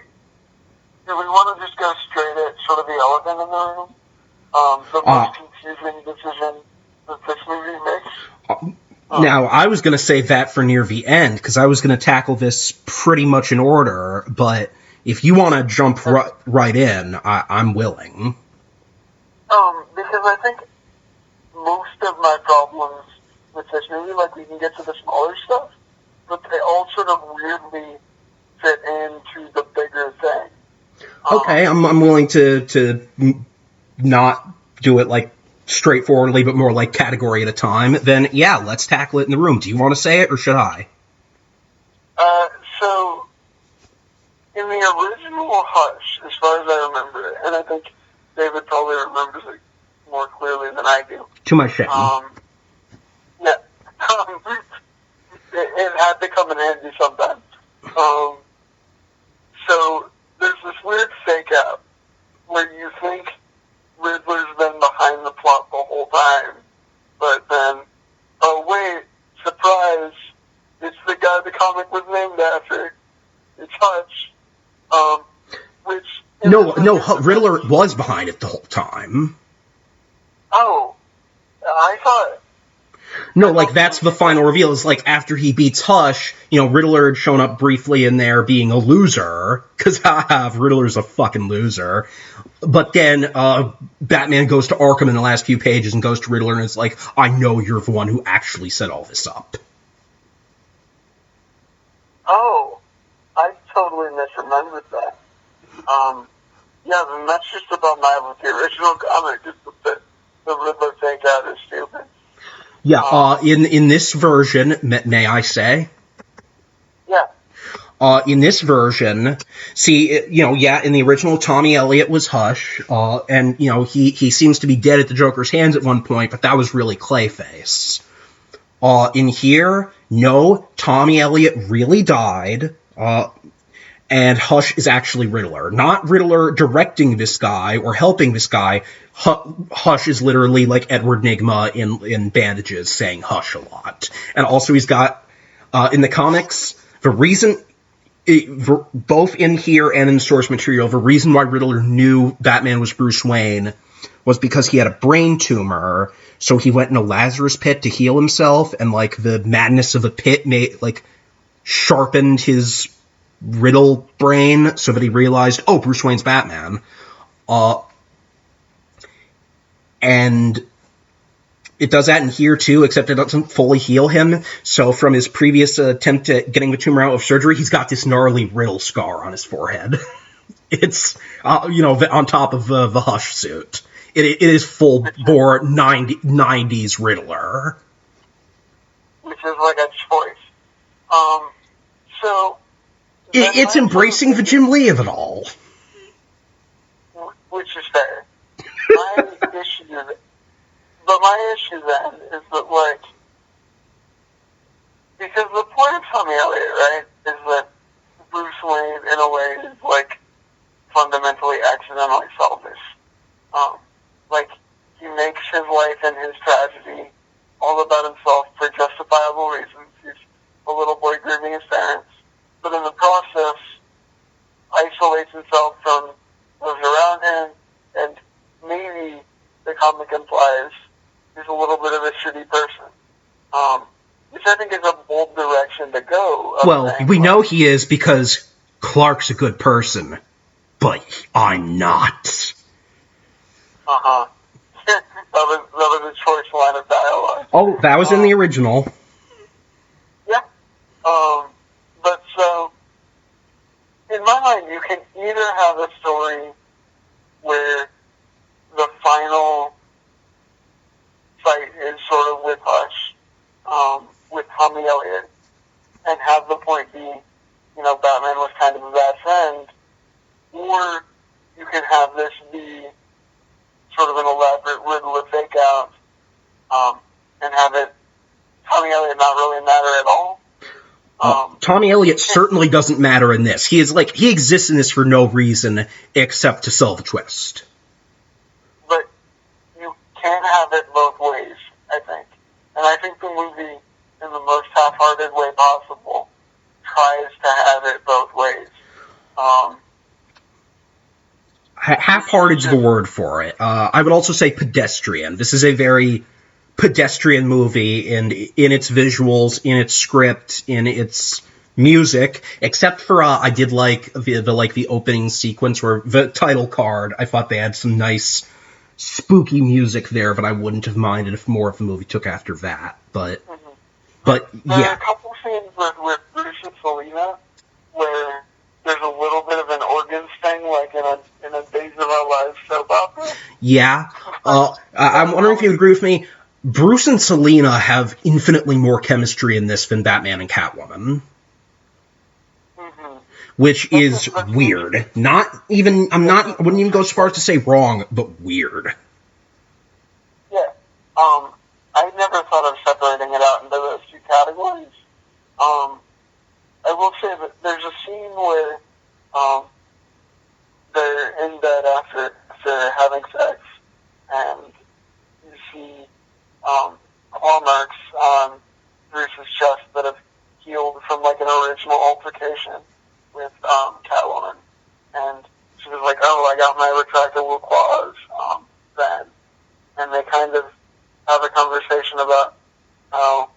B: do we want to just go straight at sort of the elephant in the room? The most confusing decision that this movie makes?
A: Now, I was going to save that for near the end, because I was going to tackle this pretty much in order, but if you want to jump right in, I'm willing.
B: Because I think most of my problems with this movie, like, we can get to the smaller stuff, but they all sort of weirdly fit into the bigger thing.
A: Okay, I'm willing to not do it, like, straightforwardly, but more like category at a time. Then, yeah, let's tackle it in the room. Do you want to say it, or should I?
B: So, in the original Hush, as far as I remember it, and I think David probably remembers it more clearly than I do.
A: To my shame.
B: Yeah. It had to come in handy sometimes. So, there's this weird fake out where you think Riddler's been behind the plot the whole time, but then, oh wait, surprise, it's the guy the comic was named after. It's Hutch. Which...
A: No, Riddler was behind it the whole time.
B: Oh, I thought...
A: No, like, that's the final reveal, is, like, after he beats Hush, Riddler had shown up briefly in there being a loser, because, Riddler's a fucking loser. But then, Batman goes to Arkham in the last few pages and goes to Riddler and is like, I know you're the one who actually set all this up.
B: Oh, I totally misremembered that. Yeah, then that's just about my the original comic, just the Riddler fake out is stupid.
A: Yeah, in this version, may I say?
B: Yeah.
A: In this version, see, in the original, Tommy Elliott was Hush, and, he seems to be dead at the Joker's hands at one point, but that was really Clayface. In here, no, Tommy Elliott really died, and Hush is actually Riddler. Not Riddler directing this guy or helping this guy. Hush is literally like Edward Nygma in bandages saying Hush a lot. And also he's got, in the comics, the reason, both in here and in the source material, the reason why Riddler knew Batman was Bruce Wayne was because he had a brain tumor, so he went in a Lazarus pit to heal himself, and, like, the madness of the pit sharpened his Riddle brain so that he realized, oh, Bruce Wayne's Batman. And it does that in here too, except it doesn't fully heal him. So from his previous attempt at getting the tumor out of surgery, he's got this gnarly Riddle scar on his forehead. It's, on top of the Hush suit. It is full-bore 90s Riddler.
B: Which is like a choice. So...
A: It's embracing the Jim Lee of it all.
B: Which is fair. My issue then is that, like, because the point of Tommy Elliott, right, is that Bruce Wayne, in a way, is, like, fundamentally accidentally selfish. Like, he makes his life and his tragedy all about himself for justifiable reasons. He's a little boy grieving his parents. But in the process, isolates himself from those around him, and maybe the comic implies he's a little bit of a shitty person. Which I think is a bold direction to go.
A: Well, we know he is because Clark's a good person, but I'm not.
B: Uh-huh. that was a choice line of dialogue.
A: Oh, that was in the original.
B: Yeah. But so, in my mind, you can either have a story where the final fight is sort of with Hush, with Tommy Elliott, and have the point be, Batman was kind of a bad friend, or you can have this be sort of an elaborate Riddler fake out, and have it, Tommy Elliott not really matter at all.
A: Tommy Elliott certainly doesn't matter in this. He exists in this for no reason except to sell the twist.
B: But you can't have it both ways, I think. And I think the movie, in the most half-hearted way possible, tries to have it both ways.
A: Half-hearted's the word for it. I would also say pedestrian. This is a very pedestrian movie in its visuals, in its script, in its music, except for I did like the opening sequence where the title card. I thought they had some nice spooky music there, but I wouldn't have minded if more of the movie took after that. But
B: There are
A: yeah.
B: a couple scenes with Bruce and Selena where there's a little bit of an organ thing, like in a Days of Our Lives soap opera.
A: Yeah. I'm wondering if you agree with me. Bruce and Selena have infinitely more chemistry in this than Batman and Catwoman. Which is weird. I wouldn't even go as far as to say wrong, but weird.
B: Yeah. I never thought of separating it out into those two categories. I will say that there's a scene where they're in bed after having sex, and you see claw marks on Bruce's chest that have healed from like an original altercation with Catwoman. And she was like, "Oh, I got my retractable claws then." And they kind of have a conversation about how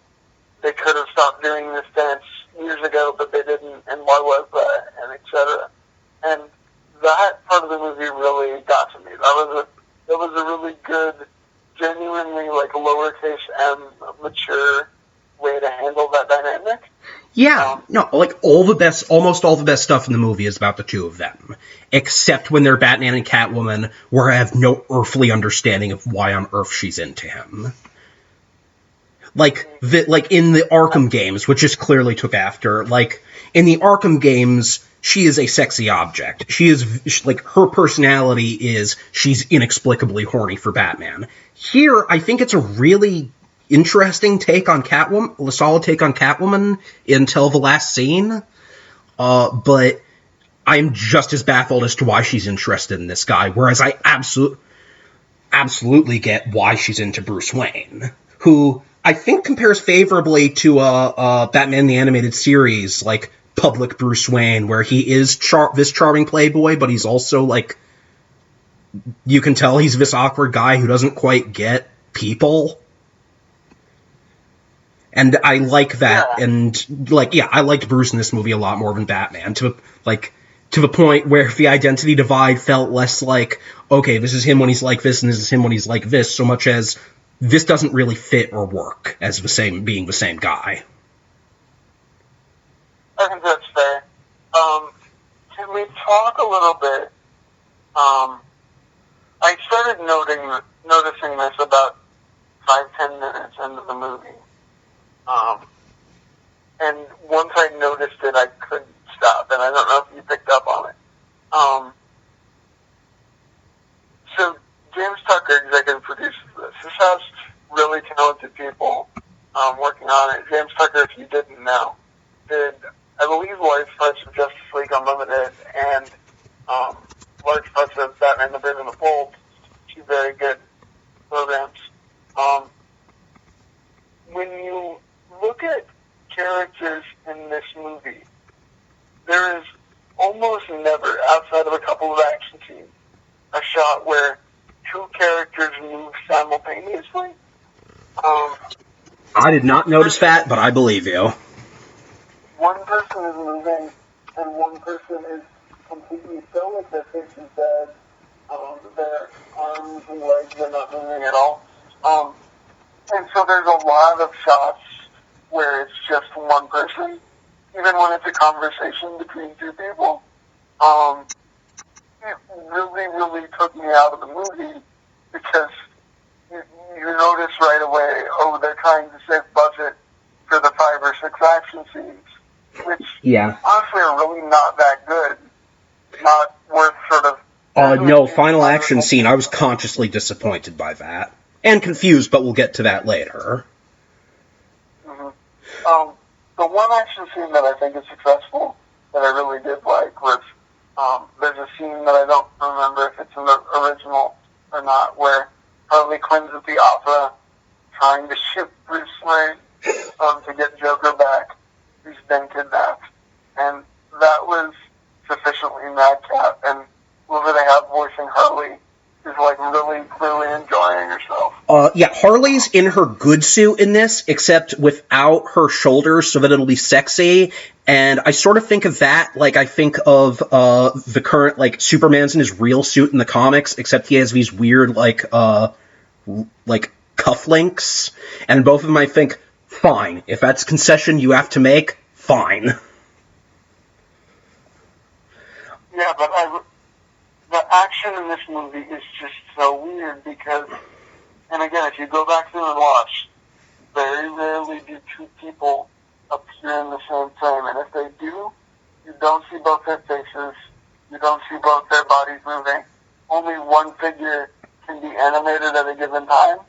B: they could have stopped doing this dance years ago, but they didn't, and why was that, and etc. And that part of the movie really got to me. That was a really good, genuinely like lowercase m mature way to handle that dynamic.
A: Yeah, no, like almost all the best stuff in the movie is about the two of them, except when they're Batman and Catwoman, where I have no earthly understanding of why on earth she's into him. Like in the Arkham games, which just clearly took after, like, in the Arkham games, she is a sexy object. Her personality is, she's inexplicably horny for Batman. Here, I think it's a really interesting take on Catwoman, a solid take on Catwoman until the last scene, but I'm just as baffled as to why she's interested in this guy, whereas I absolutely get why she's into Bruce Wayne, who I think compares favorably to Batman the Animated Series, like public Bruce Wayne, where he is this charming playboy, but he's also like, you can tell he's this awkward guy who doesn't quite get people. And I like that, yeah. And I liked Bruce in this movie a lot more than Batman, to the point where the identity divide felt less like, okay, this is him when he's like this, and this is him when he's like this, so much as this doesn't really fit or work as being the same guy.
B: I think that's fair. Can we talk a little bit? I started noticing this about 5-10 minutes into the movie. And once I noticed it, I couldn't stop, and I don't know if you picked up on it. So James Tucker executive produces this. This has really talented people working on it. James Tucker, if you didn't know, did, I believe, large parts of Justice League Unlimited and large parts of Batman the Brave and the Bold, two very good programs. When you look at characters in this movie, there is almost never, outside of a couple of action scenes, a shot where two characters move simultaneously.
A: I did not notice that, but I believe you.
B: One person is moving, and one person is completely still with their faces dead. Their arms and legs are not moving at all. And so there's a lot of shots where it's just one person, even when it's a conversation between two people. It really, really took me out of the movie because you notice right away, oh, they're trying to save budget for the 5 or 6 action scenes, which honestly are really not that good. Not worth sort of...
A: No, final action scene, I was consciously disappointed by that. And confused, but we'll get to that later.
B: Mm-hmm. The one action scene that I think is successful, that I really did like, was there's a scene that I don't remember if it's in the original or not, where Harley Quinn's at the opera trying to shoot Bruce Wayne to get Joker back, who's been kidnapped. And that was sufficiently madcap, and whoever they have voicing Harley is like really clearly enjoying herself.
A: Harley's in her good suit in this, except without her shoulders so that it'll be sexy, And I sort of think of that, like I think of the current, like, Superman's in his real suit in the comics, except he has these weird, like cufflinks, and both of them I think, fine. If that's a concession you have to make, fine.
B: Yeah, but the action in this movie is just so weird because, and again, if you go back through and watch, very rarely do two people appear in the same frame, and if they do, you don't see both their faces, you don't see both their bodies moving. Only one figure can be animated at a given time.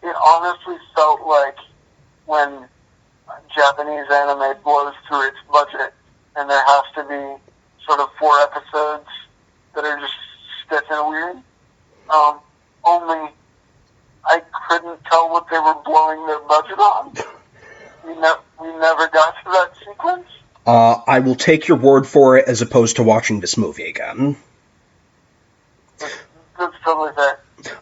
B: It honestly felt like when Japanese anime blows through its budget, and there has to be sort of 4 episodes that are just stiff and weird. Only I couldn't tell what they were blowing their budget on. We never got to that sequence.
A: I will take your word for it as opposed to watching this movie again.
B: That's totally fair.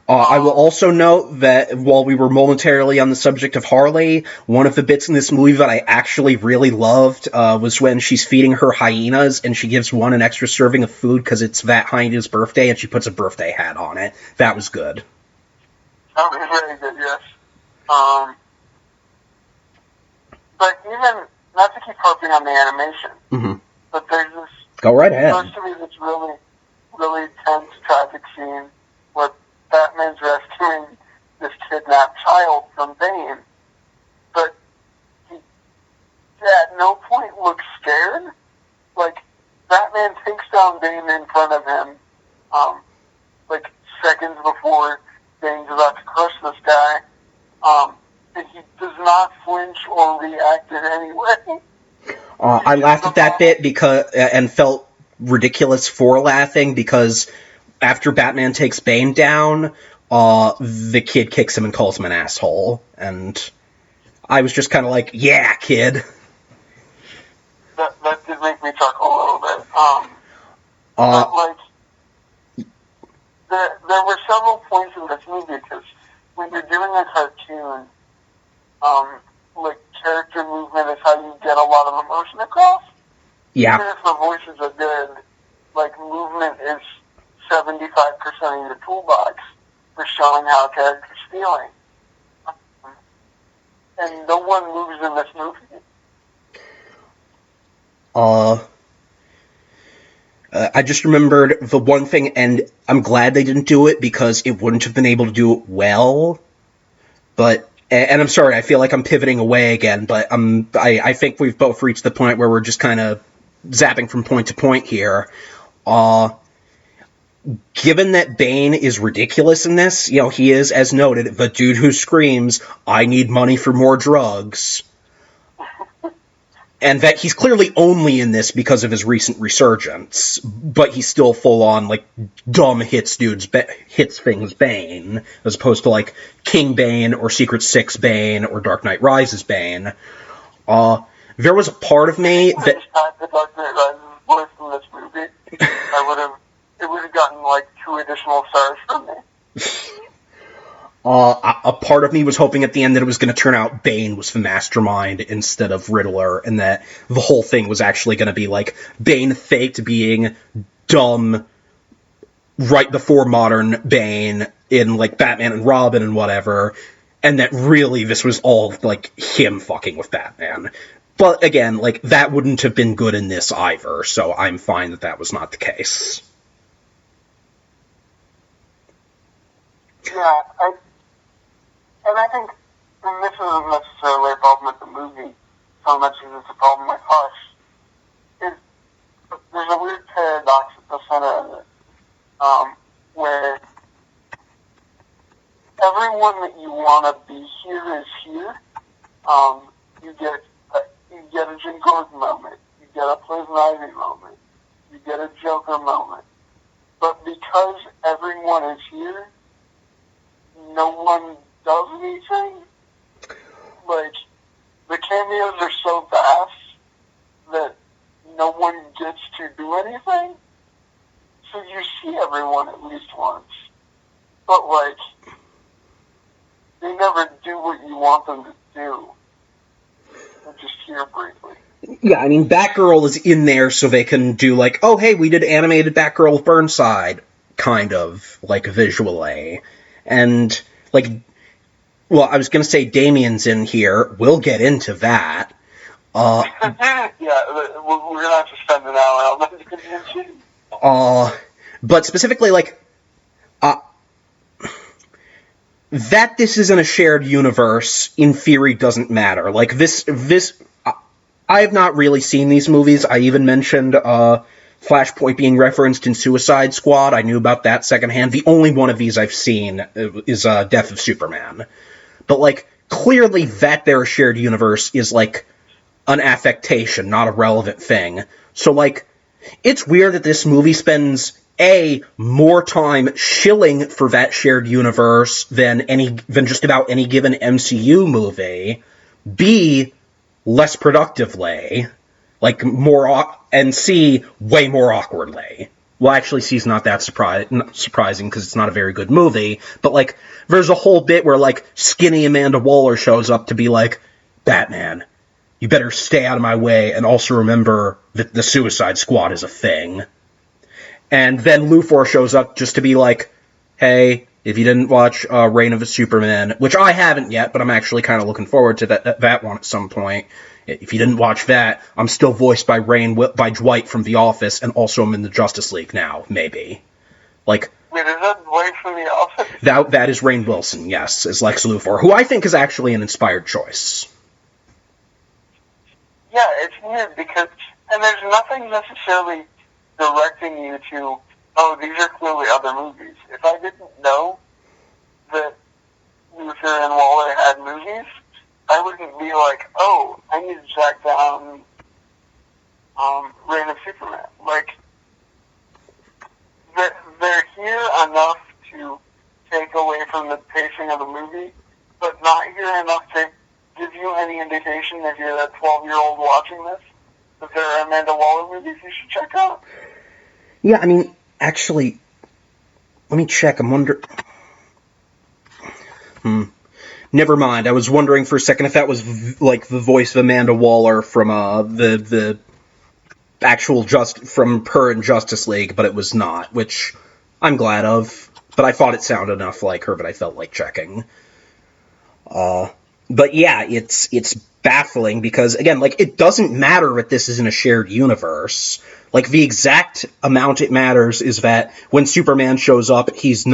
A: I will also note that while we were momentarily on the subject of Harley, one of the bits in this movie that I actually really loved was when she's feeding her hyenas and she gives one an extra serving of food because it's that hyena's birthday and she puts a birthday hat on it. That was good.
B: That was very good, yes. But even, not to keep harping on the animation, but there's this...
A: Go right ahead.
B: Supposed to be this really, really tense, tragic scene where Batman's rescuing this kidnapped child from Bane, but he at no point looks scared. Like, Batman takes down Bane in front of him, like, seconds before Bane's about to crush this guy, and he does not flinch or react in any way.
A: I laughed at that bit and felt ridiculous for laughing because after Batman takes Bane down, the kid kicks him and calls him an asshole, and I was just kind of like, yeah, kid.
B: That did make me chuckle a little bit. But, like, there were several points in this movie, because when you're doing a cartoon, like, character movement is how you get a lot of emotion across.
A: Yeah.
B: Even if the voices are good, like, movement is 75% of your toolbox for showing how a character's feeling. And no one moves in this movie.
A: I just remembered the one thing, and I'm glad they didn't do it because it wouldn't have been able to do it well. But, and I'm sorry, I feel like I'm pivoting away again, but I think we've both reached the point where we're just kind of zapping from point to point here. Given that Bane is ridiculous in this, he is, as noted, the dude who screams, "I need money for more drugs." And that he's clearly only in this because of his recent resurgence, but he's still full on, like, dumb hits things Bane, as opposed to, like, King Bane or Secret Six Bane or Dark Knight Rises Bane. There was a part of me that...
B: the Dark Knight Rises voice from this movie, it would have gotten, like, 2 additional stars from me.
A: A part of me was hoping at the end that it was going to turn out Bane was the mastermind instead of Riddler, and that the whole thing was actually going to be, like, Bane faked being dumb right before modern Bane in, like, Batman and Robin and whatever, and that really this was all, like, him fucking with Batman. But, again, like, that wouldn't have been good in this either, so I'm fine that was not the case.
B: Yeah, I think, and this isn't necessarily a problem with the movie so much as it's a problem with Hush, is there's a weird paradox at the center of it, where everyone that you want to be here is here. You get a Jim Gordon moment, you get a Poison Ivy moment, you get a Joker moment, but because everyone is here, no one does anything. Like, the cameos are so vast that no one gets to do anything. So you see everyone at least once. But, like, they never do what you want them to do. just here briefly.
A: Yeah, I mean, Batgirl is in there so they can do, like, oh, hey, we did animated Batgirl with Burnside, kind of, like, visually. And, like, well, I was going to say Damien's in here. We'll get into that.
B: Yeah, we're going to have to spend an hour on that.
A: But specifically, like, that this isn't a shared universe, in theory, doesn't matter. Like, this, I have not really seen these movies. I even mentioned, Flashpoint being referenced in Suicide Squad. I knew about that secondhand. The only one of these I've seen is, Death of Superman. But, like, clearly that there shared universe is, like, an affectation, not a relevant thing. So, like, it's weird that this movie spends, A, more time shilling for that shared universe than just about any given MCU movie. B, less productively, like, and C, way more awkwardly. Well, actually, C's not that surprising, because it's not a very good movie, but, like, there's a whole bit where, like, skinny Amanda Waller shows up to be like, Batman, you better stay out of my way, and also remember that the Suicide Squad is a thing. And then Luthor shows up just to be like, hey, if you didn't watch Reign of the Superman, which I haven't yet, but I'm actually kind of looking forward to that one at some point. If you didn't watch that, I'm still voiced by Dwight from The Office, and also I'm in the Justice League now, maybe. Like,
B: wait, is that Dwight from The Office?
A: That is Rainn Wilson, yes, as Lex Luthor, who I think is actually an inspired choice.
B: Yeah, it's weird because, and there's nothing necessarily directing you to, oh, these are clearly other movies. If I didn't know that Luthor and Waller had movies, I wouldn't be like, oh, I need to track down Reign of Superman. Like, they're here enough to take away from the pacing of the movie, but not here enough to give you any indication if you're that 12-year-old watching this, that there are Amanda Waller movies you should check out.
A: Yeah, I mean, actually, let me check. I'm wondering... Never mind. I was wondering for a second if that was, like, the voice of Amanda Waller from, the actual from her in Justice League, but it was not, which I'm glad of. But I thought it sounded enough like her, but I felt like checking. But yeah, it's baffling because, again, like, it doesn't matter that this isn't a shared universe. Like, the exact amount it matters is that when Superman shows up, he's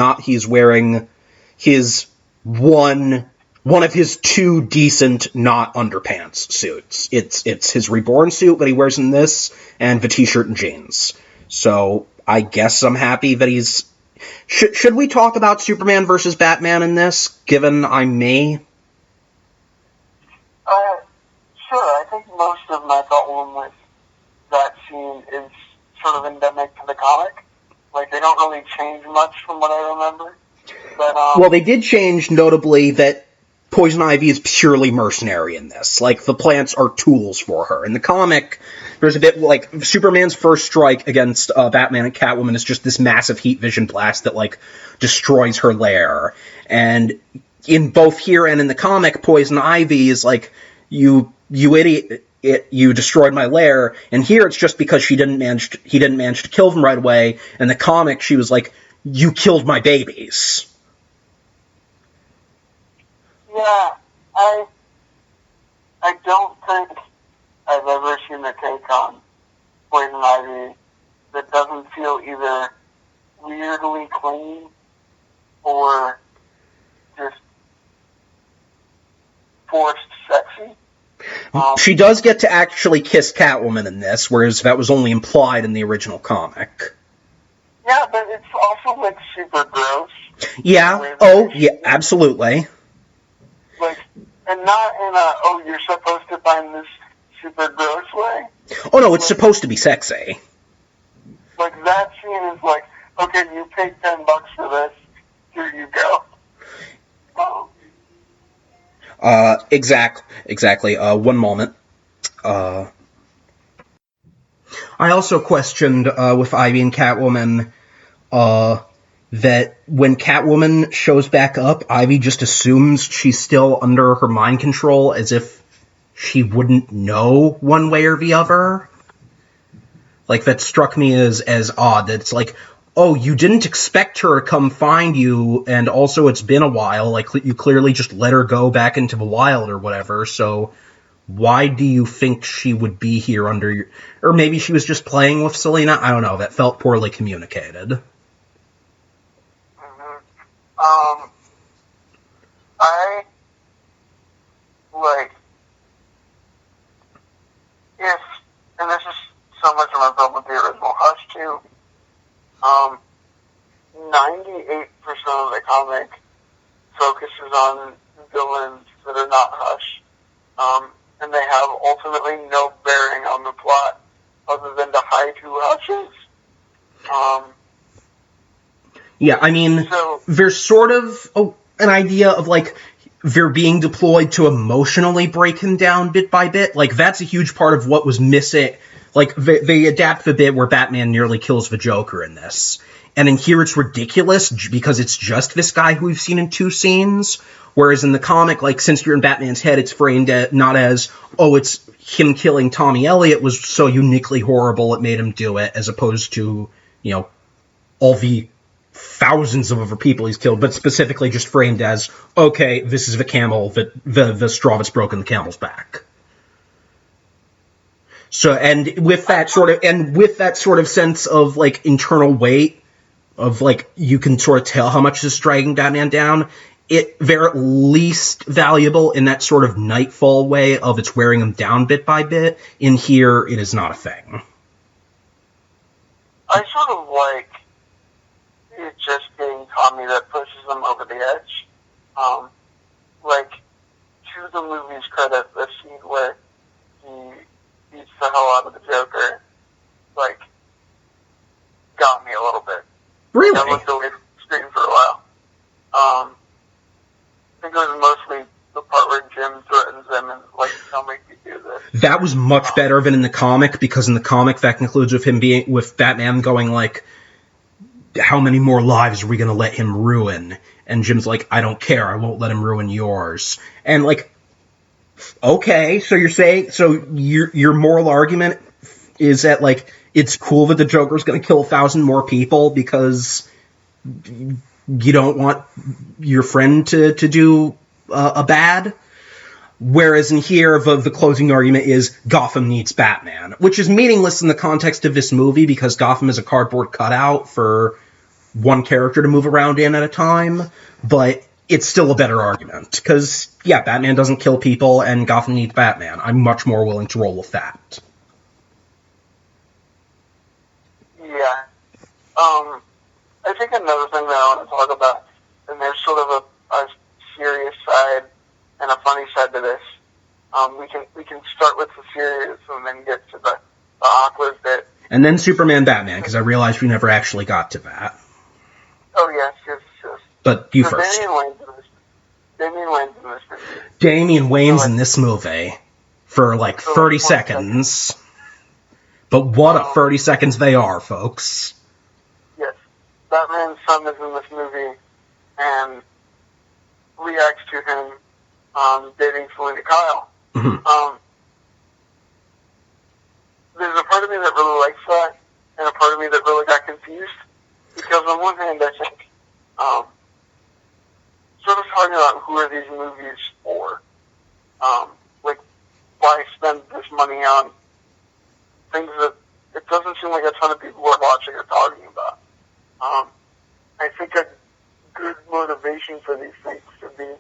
A: wearing his one of his two decent, not underpants suits. It's his Reborn suit that he wears in this, and the t-shirt and jeans. So, I guess I'm happy that he's... Should we talk about Superman versus Batman in this, given I'm me?
B: Sure. I think most of my problem with that scene is sort of endemic to the comic. Like, they don't really change much from what I remember. But,
A: well, they did change, notably, that Poison Ivy is purely mercenary in this. Like, the plants are tools for her. In the comic, there's a bit, like, Superman's first strike against Batman and Catwoman is just this massive heat vision blast that, like, destroys her lair. And in both here and in the comic, Poison Ivy is like, you idiot, you destroyed my lair. And here it's just because he didn't manage to kill them right away. In the comic, she was like, you killed my babies.
B: Yeah, I don't think I've ever seen a take on Poison Ivy that doesn't feel either weirdly clean or just forced sexy.
A: She does get to actually kiss Catwoman in this, whereas that was only implied in the original comic.
B: Yeah, but it's also, like, super gross.
A: Yeah, oh, yeah, absolutely.
B: Like, and not in a, oh, you're supposed to find this super gross way.
A: Oh, no, it's supposed to be sexy.
B: Like, that scene is like, okay, you paid $10 for this, here you go.
A: Exactly. One moment. I also questioned, with Ivy and Catwoman, that when Catwoman shows back up, Ivy just assumes she's still under her mind control, as if she wouldn't know one way or the other. Like, that struck me as odd. That it's like, oh, you didn't expect her to come find you, and also it's been a while. Like, you clearly just let her go back into the wild or whatever, so why do you think she would be here under your... Or maybe she was just playing with Selena? I don't know. That felt poorly communicated.
B: Mm-hmm. If, and this is so much of my problem with the original Hush too, 98% of the comic focuses on villains that are not Hush, and they have ultimately no bearing on the plot other than to hide who Hush is.
A: Yeah, I mean,
B: so,
A: there's sort of an idea of, like, they're being deployed to emotionally break him down bit by bit. Like, that's a huge part of what was missing. Like, they adapt the bit where Batman nearly kills the Joker in this. And in here it's ridiculous because it's just this guy who we've seen in 2 scenes. Whereas in the comic, like, since you're in Batman's head, it's framed not as, oh, it's him killing Tommy Elliott was so uniquely horrible it made him do it, as opposed to, you know, all the thousands of other people he's killed, but specifically just framed as, okay, this is the camel, the straw that's broken the camel's back. So, and with that sort of sense of, like, internal weight, of, like, you can sort of tell how much is dragging Batman down, they're at least valuable in that sort of Nightfall way of it's wearing him down bit by bit. In here, it is not a thing.
B: I sort of like it just being Tommy that pushes them over the edge. Like, to the movie's credit, the scene where he beats the hell out of the Joker, like, got me a little bit.
A: Really?
B: I looked away from the screen for a while. I think it was mostly the part where Jim threatens them and, like, tell me to do this.
A: That was much better than in the comic, because in the comic that concludes with Batman going, like, how many more lives are we going to let him ruin? And Jim's like, I don't care, I won't let him ruin yours. And, like, okay, so you're saying, so your moral argument is that, like, it's cool that the Joker's going to kill 1,000 more people because you don't want your friend to do a bad? Whereas in here, the closing argument is Gotham needs Batman, which is meaningless in the context of this movie because Gotham is a cardboard cutout for one character to move around in at a time, but it's still a better argument, because, yeah, Batman doesn't kill people, and Gotham needs Batman. I'm much more willing to roll with that.
B: Yeah. I think another thing that I want to talk about, and there's sort of a serious side and a funny side to this. We can start with the serious and then get to the awkward bit.
A: And then Superman Batman, because I realized we never actually got to that.
B: Oh, yes.
A: But you
B: so
A: first.
B: Damian Wayne's in this movie.
A: Damian Wayne's in this movie for, like, 30 seconds. But what a 30 seconds they are, folks.
B: Yes. Batman's son is in this movie and reacts to him dating Selena Kyle.
A: Mm-hmm.
B: There's a part of me that really likes that, and a part of me that really got confused. Because on one hand, I think, sort of talking about who are these movies for? Like, why spend this money on things that it doesn't seem like a ton of people are watching or talking about? I think a good motivation for these things should be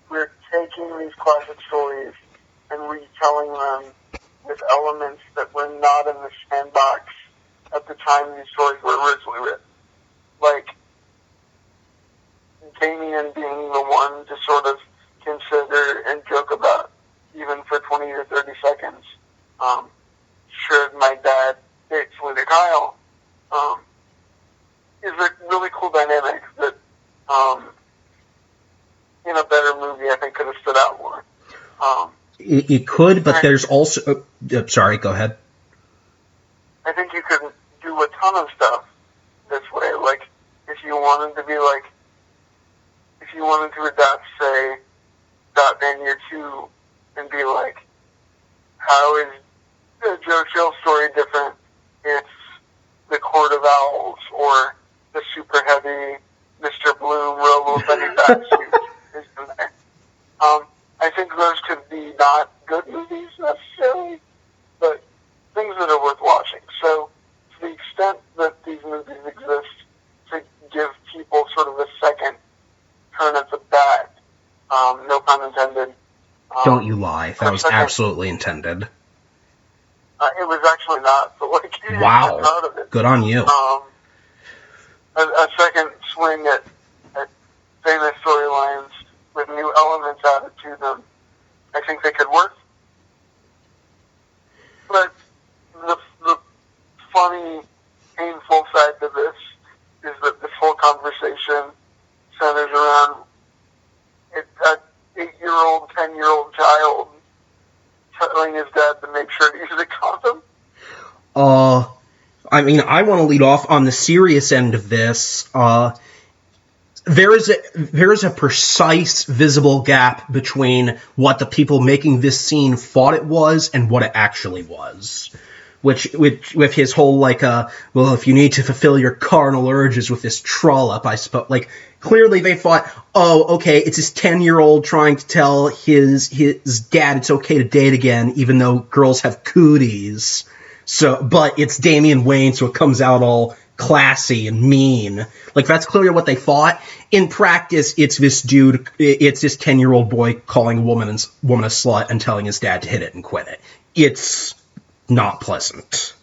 B: we're taking these classic stories and retelling them with elements that were not in the sandbox at the time these stories were originally written. Like, Damian being the one to sort of consider and joke about, even for 20 or 30 seconds, should my dad date Selena Kyle, is a really cool dynamic that, in a better movie, I think could have stood out more.
A: It could, but there's also... sorry, go ahead.
B: I think you could do a ton of stuff this way. Like, if you wanted to be like... If you wanted to adapt, say, Batman Year 2, and be like, how is Joe Chill's story different? It's the Court of Owls or the super heavy Mr. Bloom Robo Bunny Batsuit is in there. I think those could be not good movies necessarily, but things that are worth watching. So to the extent that these movies exist to give people sort of a second turn at the bat, no pun intended.
A: Don't you lie. That was absolutely intended.
B: It was actually not, but like,
A: wow.
B: Out of it.
A: Good on you.
B: A second swing at famous storylines with new elements added to them, I think they could work. But the funny, painful side to this is that this whole conversation centers around an 8-year-old, 10-year-old child telling his dad to make sure to use a condom.
A: I mean, I want to lead off on the serious end of this. There is a precise, visible gap between what the people making this scene thought it was and what it actually was. Which with his whole, like, well, if you need to fulfill your carnal urges with this trollop, I suppose, like, clearly they thought, oh, okay, it's this 10-year-old trying to tell his dad it's okay to date again, even though girls have cooties. So, but it's Damian Wayne, so it comes out all classy and mean. Like, that's clearly what they thought. In practice, it's this 10-year-old boy calling a woman a slut and telling his dad to hit it and quit it. It's not pleasant.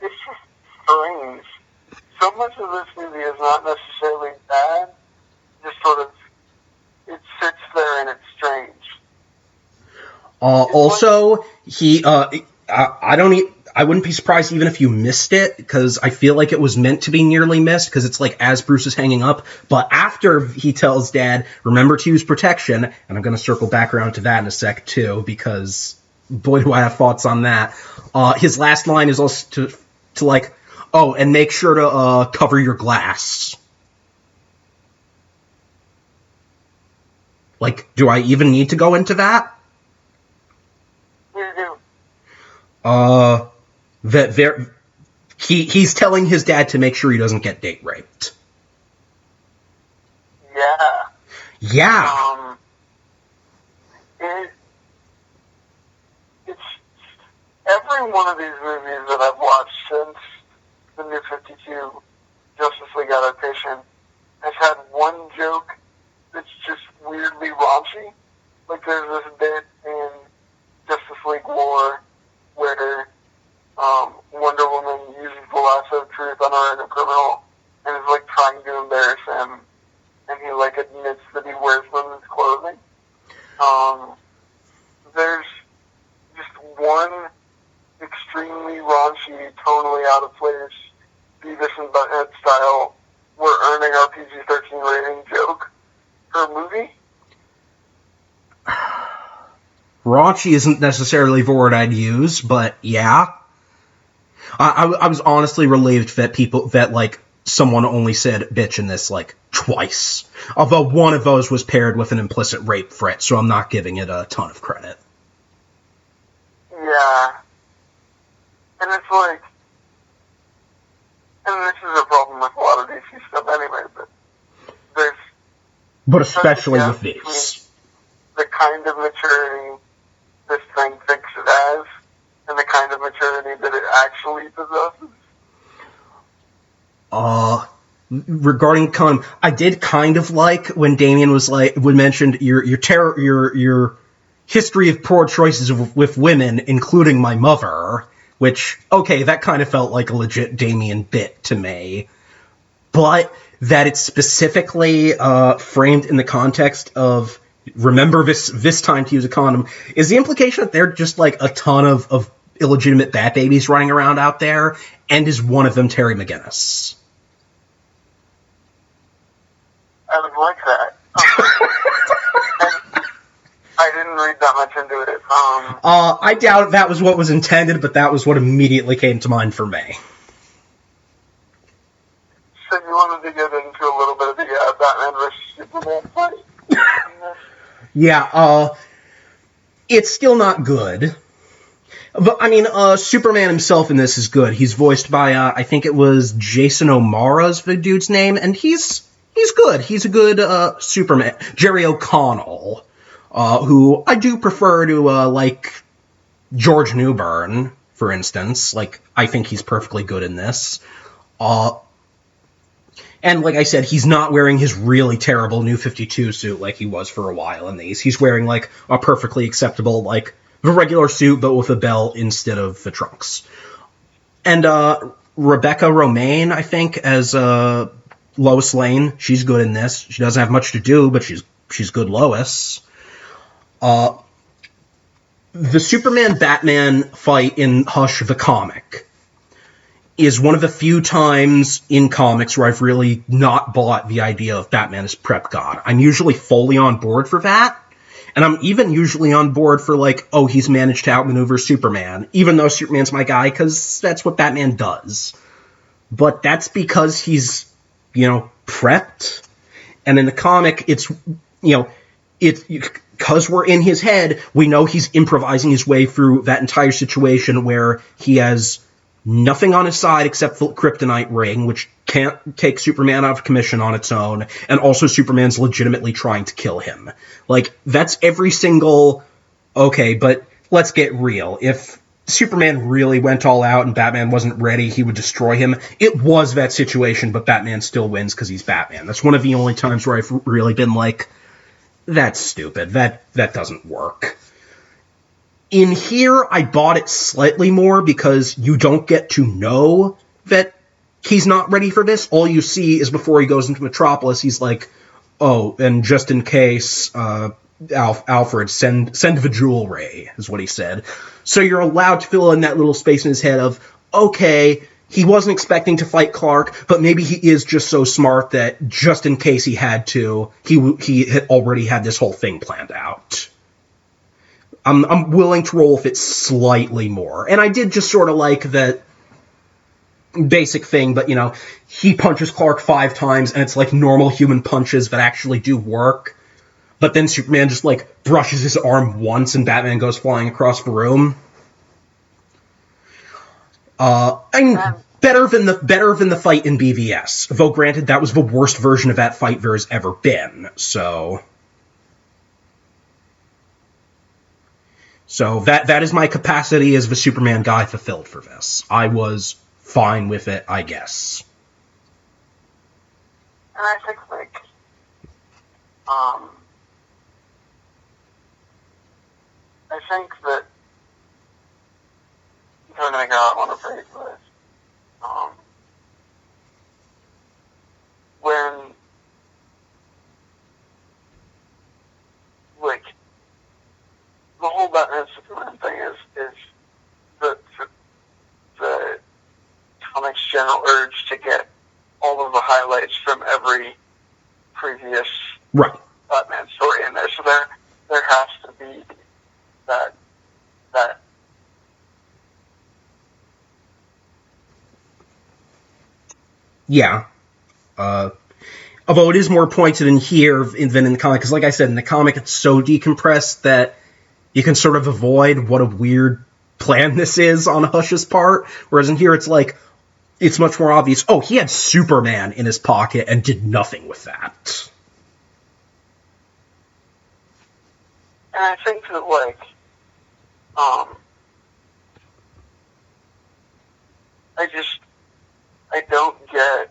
B: It's just strange. So much of this movie is not necessarily bad. Just sort of, it sits there and it's strange.
A: Also, I wouldn't be surprised even if you missed it, because I feel like it was meant to be nearly missed, because it's like as Bruce is hanging up, but after he tells Dad, remember to use protection, and I'm going to circle back around to that in a sec too, because boy do I have thoughts on that. His last line is also to like, oh, and make sure to cover your glass. Like, do I even need to go into that? He's telling his dad to make sure he doesn't get date raped. Yeah.
B: It's every one of these movies that I've watched since the New 52 Justice League adaptation has had one joke that's just weirdly raunchy. Like, there's this bit in Justice League War where Wonder Woman uses the lasso of truth on a random criminal and is, like, trying to embarrass him, and he, like, admits that he wears women's clothing. There's just one extremely raunchy, totally out of place, Beavis and Butthead style, we're earning our PG-13 rating joke per movie.
A: Raunchy isn't necessarily the word I'd use, but yeah. I was honestly relieved that like someone only said bitch in this like twice. Although one of those was paired with an implicit rape threat, so I'm not giving it a ton of credit.
B: Yeah. And it's like, and this is a problem with a lot of DC stuff anyway,
A: but especially with these.
B: The kind of maturity this thing thinks it has, and the kind of maturity that it actually possesses.
A: Regarding condom, I did kind of like when Damien mentioned your history of poor choices with women, including my mother, which, okay, that kind of felt like a legit Damien bit to me. But that it's specifically framed in the context of remember this time to use a condom, is the implication that they're just like a ton of illegitimate bat babies running around out there, and is one of them Terry McGinnis?
B: I would like that. I didn't read that much into it.
A: I doubt that was what was intended, but that was what immediately came to mind for me.
B: So you wanted to get into a little bit of the Batman vs. Superman fight?
A: Yeah, It's still not good. But, I mean, Superman himself in this is good. He's voiced by, I think it was Jason O'Mara's the dude's name, and he's good. He's a good, Superman. Jerry O'Connell, who I do prefer to, like, George Newbern, for instance. Like, I think he's perfectly good in this. And like I said, he's not wearing his really terrible New 52 suit like he was for a while in these. He's wearing, like, a perfectly acceptable, like, the regular suit, but with a belt instead of the trunks. And Rebecca Romaine, I think, as Lois Lane, she's good in this. She doesn't have much to do, but she's good Lois. The Superman-Batman fight in Hush the comic is one of the few times in comics where I've really not bought the idea of Batman as prep god. I'm usually fully on board for that, and I'm even usually on board for, like, oh, he's managed to outmaneuver Superman, even though Superman's my guy, because that's what Batman does. But that's because he's, prepped, and in the comic, it's, because we're in his head, we know he's improvising his way through that entire situation where he has nothing on his side except the kryptonite ring, which can't take Superman out of commission on its own, and also Superman's legitimately trying to kill him. Like, that's every single, okay, but let's get real. If Superman really went all out and Batman wasn't ready, he would destroy him. It was that situation, but Batman still wins because he's Batman. That's one of the only times where I've really been like, that's stupid. That doesn't work. In here, I bought it slightly more because you don't get to know that he's not ready for this. All you see is before he goes into Metropolis, he's like, oh, and just in case, Alfred, send the jewel ray, is what he said. So you're allowed to fill in that little space in his head of, okay, he wasn't expecting to fight Clark, but maybe he is just so smart that just in case he had to, he had already had this whole thing planned out. I'm willing to roll with it slightly more. And I did just sort of like that basic thing, but, he punches Clark 5 times, and it's like normal human punches that actually do work. But then Superman just, like, brushes his arm once, and Batman goes flying across the room. Better than the fight in BVS. Though, granted, that was the worst version of that fight there has ever been, So that is my capacity as the Superman guy fulfilled for this. I was fine with it, I guess.
B: And I think, like, I think that, I'm trying to think how I want to phrase this. When, like, the whole Batman Superman thing is the comics' general urge to get all of the highlights from every previous Batman story in there. So there has to be that
A: yeah. Although it is more pointed in here than in the comic, because like I said, in the comic it's so decompressed that you can sort of avoid what a weird plan this is on Hush's part, whereas in here it's like, it's much more obvious, oh, he had Superman in his pocket and did nothing with that.
B: And I think that, like, I don't get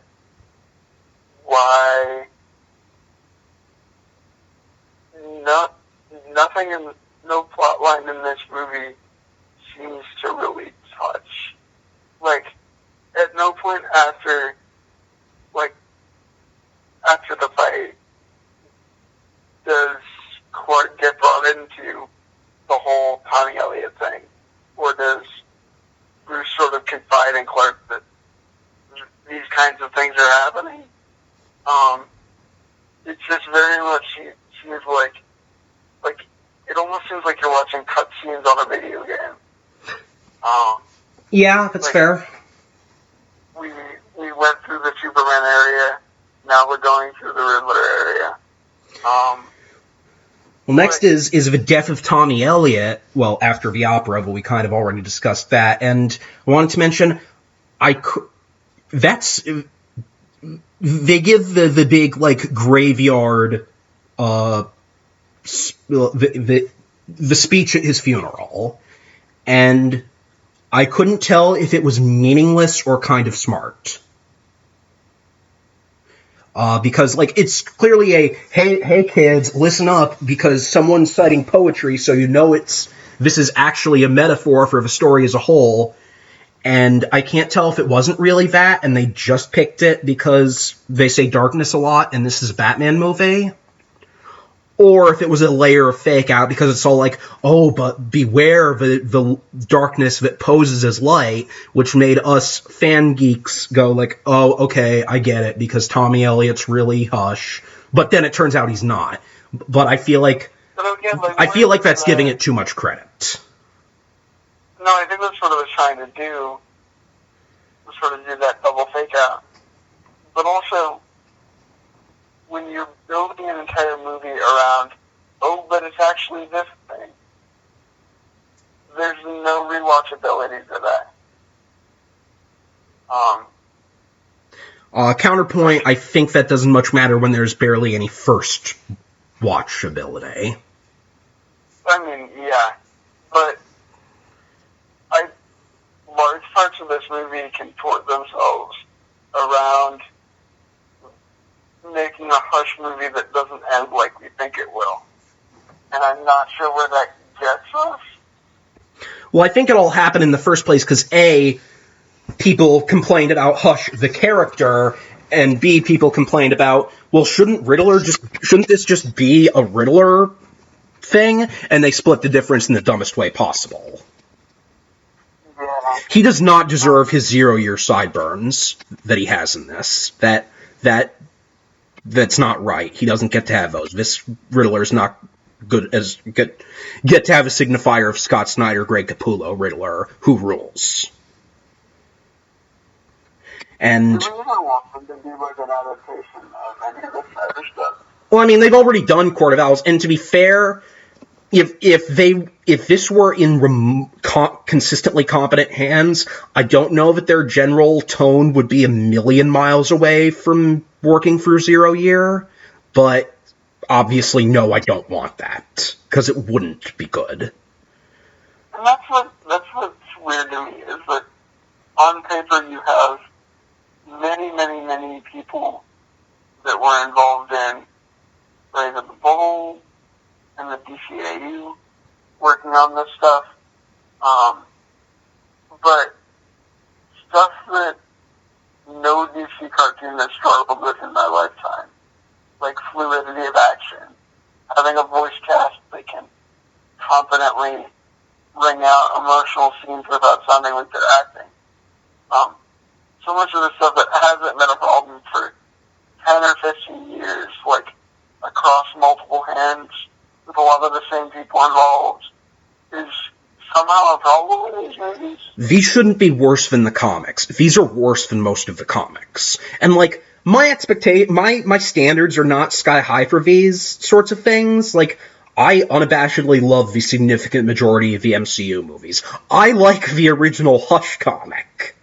B: why nothing in, no plot line in this movie seems to really touch. Like, at no point after the fight does Clark get brought into the whole Tommy Elliott thing, or does Bruce sort of confide in Clark that these kinds of things are happening. It's just very much seems like it almost seems like you're watching cutscenes on a video game.
A: Yeah, that's fair.
B: We went through the Superman area. Now we're going through the Riddler area.
A: Well, next is the death of Tommy Elliot. Well, after the opera, but we kind of already discussed that. And I wanted to mention, they give the big, like, graveyard, the speech at his funeral. And I couldn't tell if it was meaningless or kind of smart. Because, like, it's clearly hey kids, listen up, because someone's citing poetry, so you know this is actually a metaphor for the story as a whole. And I can't tell if it wasn't really that, and they just picked it because they say darkness a lot, and this is a Batman movie. Or if it was a layer of fake out, because it's all like, oh, but beware the darkness that poses as light, which made us fan geeks go like, oh, okay, I get it, because Tommy Elliott's really hush. But then it turns out he's not. But I feel like that's giving it too much credit.
B: No, I think that's what it was trying to do, was sort of do that double fake out. But also, when you're building an entire movie around, oh, but it's actually this thing, there's no rewatchability to that.
A: Counterpoint, I think that doesn't much matter when there's barely any first watchability.
B: I mean, yeah, but large parts of this movie contort themselves around making a Hush movie that doesn't end like we think it will. And I'm not sure where that gets us.
A: Well, I think it all happened in the first place because A, people complained about Hush, the character, and B, people complained about, well, shouldn't this just be a Riddler thing? And they split the difference in the dumbest way possible.
B: Yeah.
A: He does not deserve his 0-year sideburns that he has in this. That's not right. He doesn't get to have those. This Riddler's not get to have a signifier of Scott Snyder, Greg Capullo Riddler, who rules. And
B: Do we ever want them to do like an adaptation of any of this other stuff?
A: Well, I mean, they've already done Court of Owls, and to be fair, if this were in consistently competent hands, I don't know that their general tone would be a million miles away from working for 0 year, but obviously, no, I don't want that, because it wouldn't be good.
B: And that's what's weird to me, is that on paper you have many people that were involved in Brave of the Bold and the DCAU working on this stuff. But stuff that no DC cartoon has struggled with in my lifetime, like fluidity of action, having a voice cast that can confidently bring out emotional scenes without sounding like they're acting. So much of the stuff that hasn't been a problem for 10 or 15 years, like across multiple hands with a lot of the same people involved, is somehow a problem in these movies.
A: These shouldn't be worse than the comics. These are worse than most of the comics. And, like, my standards are not sky high for these sorts of things. Like, I unabashedly love the significant majority of the MCU movies. I like the original Hush comic.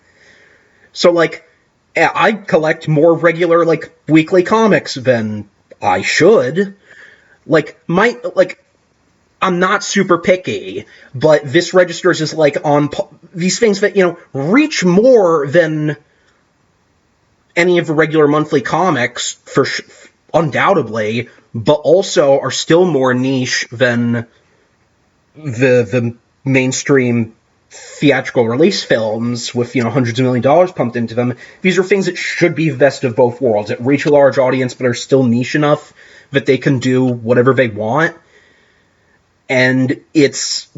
A: So, like, I collect more regular, like, weekly comics than I should. I'm not super picky, but this registers as, like, on these things that, reach more than any of the regular monthly comics, undoubtedly, but also are still more niche than the mainstream theatrical release films with, hundreds of $millions pumped into them. These are things that should be the best of both worlds, that reach a large audience but are still niche enough that they can do whatever they want. And it's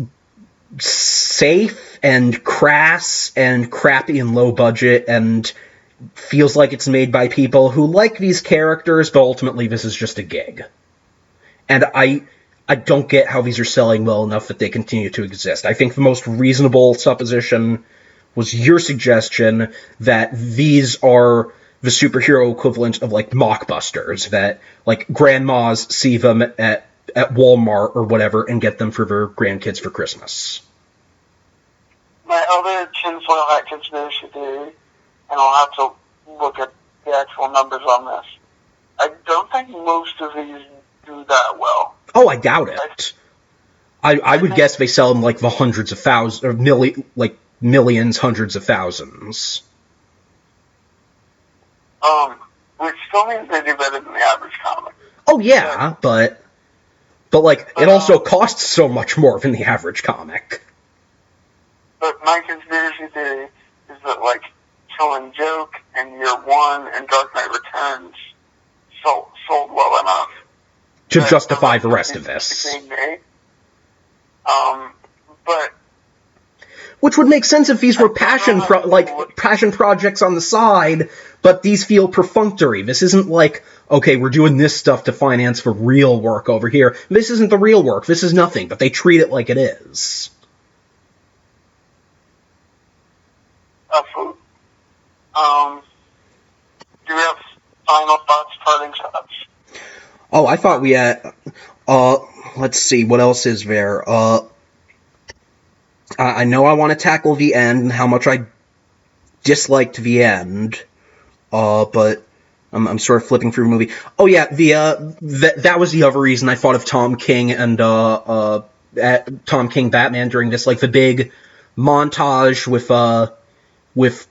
A: safe and crass and crappy and low budget and feels like it's made by people who like these characters, but ultimately this is just a gig. And I don't get how these are selling well enough that they continue to exist. I think the most reasonable supposition was your suggestion that these are the superhero equivalent of, like, mockbusters, that, like, grandmas see them at at Walmart or whatever and get them for their grandkids for Christmas.
B: My other tinfoil hat conspiracy theory, and I'll have to look at the actual numbers on this, I don't think most of these do that well.
A: Oh, I doubt it. I would guess they sell them like the hundreds of thousands, or millions, hundreds of thousands.
B: Which still means they do better than the average comic.
A: Oh yeah, but it also costs so much more than the average comic.
B: But my conspiracy theory is that, like, Killing Joke and Year One and Dark Knight Returns sold well enough
A: to justify the rest of this.
B: But
A: which would make sense if these were passion projects on the side, but these feel perfunctory. This isn't like, okay, we're doing this stuff to finance the real work over here. This isn't the real work. This is nothing, but they treat it like it is.
B: Absolutely. Do we have final thoughts, parting shots?
A: Oh, I thought we had... let's see, what else is there? I know I want to tackle the end and how much I disliked the end, but I'm sort of flipping through the movie. Oh yeah, that was the other reason I thought of Tom King and Tom King Batman during this, like the big montage with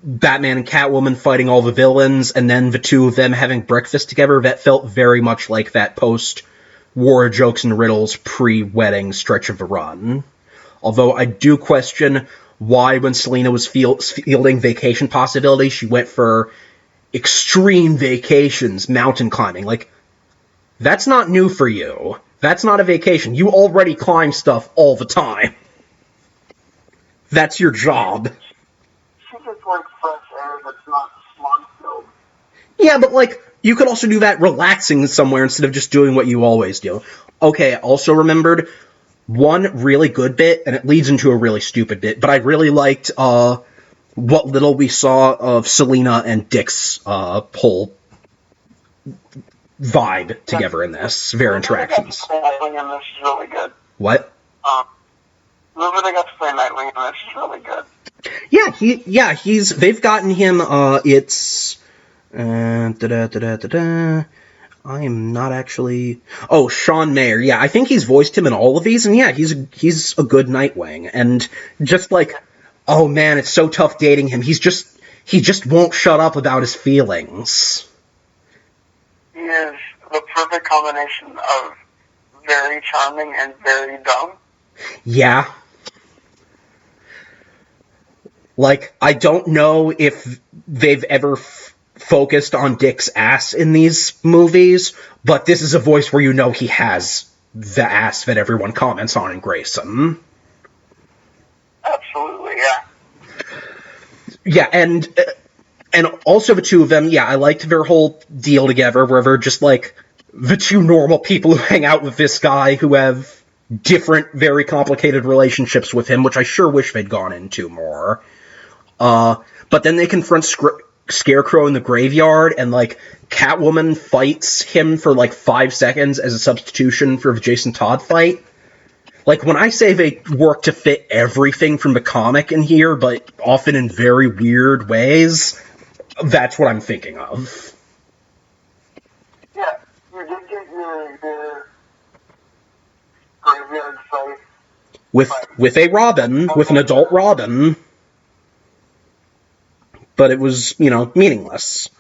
A: Batman and Catwoman fighting all the villains, and then the two of them having breakfast together. That felt very much like that post-War Jokes and Riddles pre-wedding stretch of the run. Although I do question why, when Selina was fielding vacation possibilities, she went for extreme vacations, mountain climbing. Like, that's not new for you. That's not a vacation. You already climb stuff all the time. That's your job.
B: She just likes fresh air that's not slump-filled.
A: Yeah, but, like, you could also do that relaxing somewhere instead of just doing what you always do. Okay, I also remembered one really good bit, and it leads into a really stupid bit, but I really liked what little we saw of Selina and Dick's whole vibe together in this, their interactions.
B: Nightwing in this is really good.
A: What?
B: Remember they got to play Nightwing in this is really good.
A: Yeah, they've gotten him, I am not actually... Oh, Sean Mayer. Yeah, I think he's voiced him in all of these, and yeah, he's a good Nightwing. And just like, oh man, it's so tough dating him. He just won't shut up about his feelings.
B: He is the perfect combination of very charming and very dumb.
A: Yeah. Like, I don't know if they've ever focused on Dick's ass in these movies, but this is a voice where you know he has the ass that everyone comments on in Grayson.
B: Absolutely, yeah.
A: Yeah, and also the two of them, yeah, I liked their whole deal together, where they're just like the two normal people who hang out with this guy who have different, very complicated relationships with him, which I sure wish they'd gone into more. But then they confront Scarecrow in the graveyard, and, like, Catwoman fights him for, like, 5 seconds as a substitution for the Jason Todd fight. Like, when I say they work to fit everything from the comic in here, but often in very weird ways, that's what I'm thinking of.
B: Yeah, you did get your graveyard fight.
A: With a Robin, with an adult Robin. But it was, meaningless.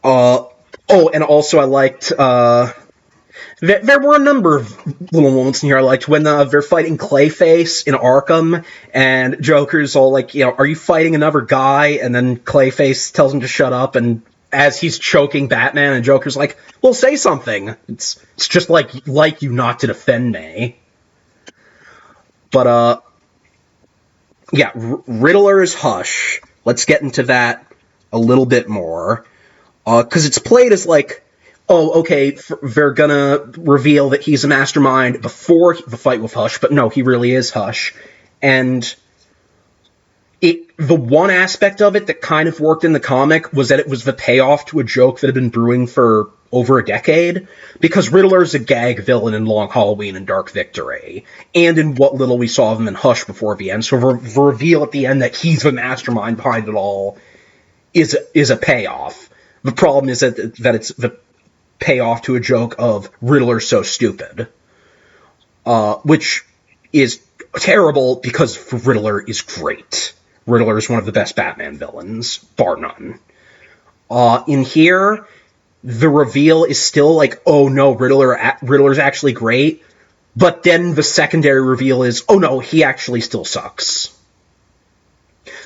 A: Oh, and also I liked, there were a number of little moments in here I liked when they're fighting Clayface in Arkham, and Joker's all like, are you fighting another guy? And then Clayface tells him to shut up, and as he's choking Batman, and Joker's like, well, say something. It's just like you not to defend me. But, yeah, Riddler's Hush. Let's get into that a little bit more. Because it's played as like, oh, okay, they're gonna reveal that he's a mastermind before the fight with Hush, but no, he really is Hush. And The one aspect of it that kind of worked in the comic was that it was the payoff to a joke that had been brewing for over a decade, because Riddler's a gag villain in Long Halloween and Dark Victory, and in what little we saw of him in Hush before the end. So the reveal at the end that he's the mastermind behind it all is a payoff. The problem is that it's the payoff to a joke of Riddler's so stupid, which is terrible because Riddler is great. Riddler is one of the best Batman villains, bar none. In here, the reveal is still like, oh no, Riddler's actually great, but then the secondary reveal is, oh no, he actually still sucks.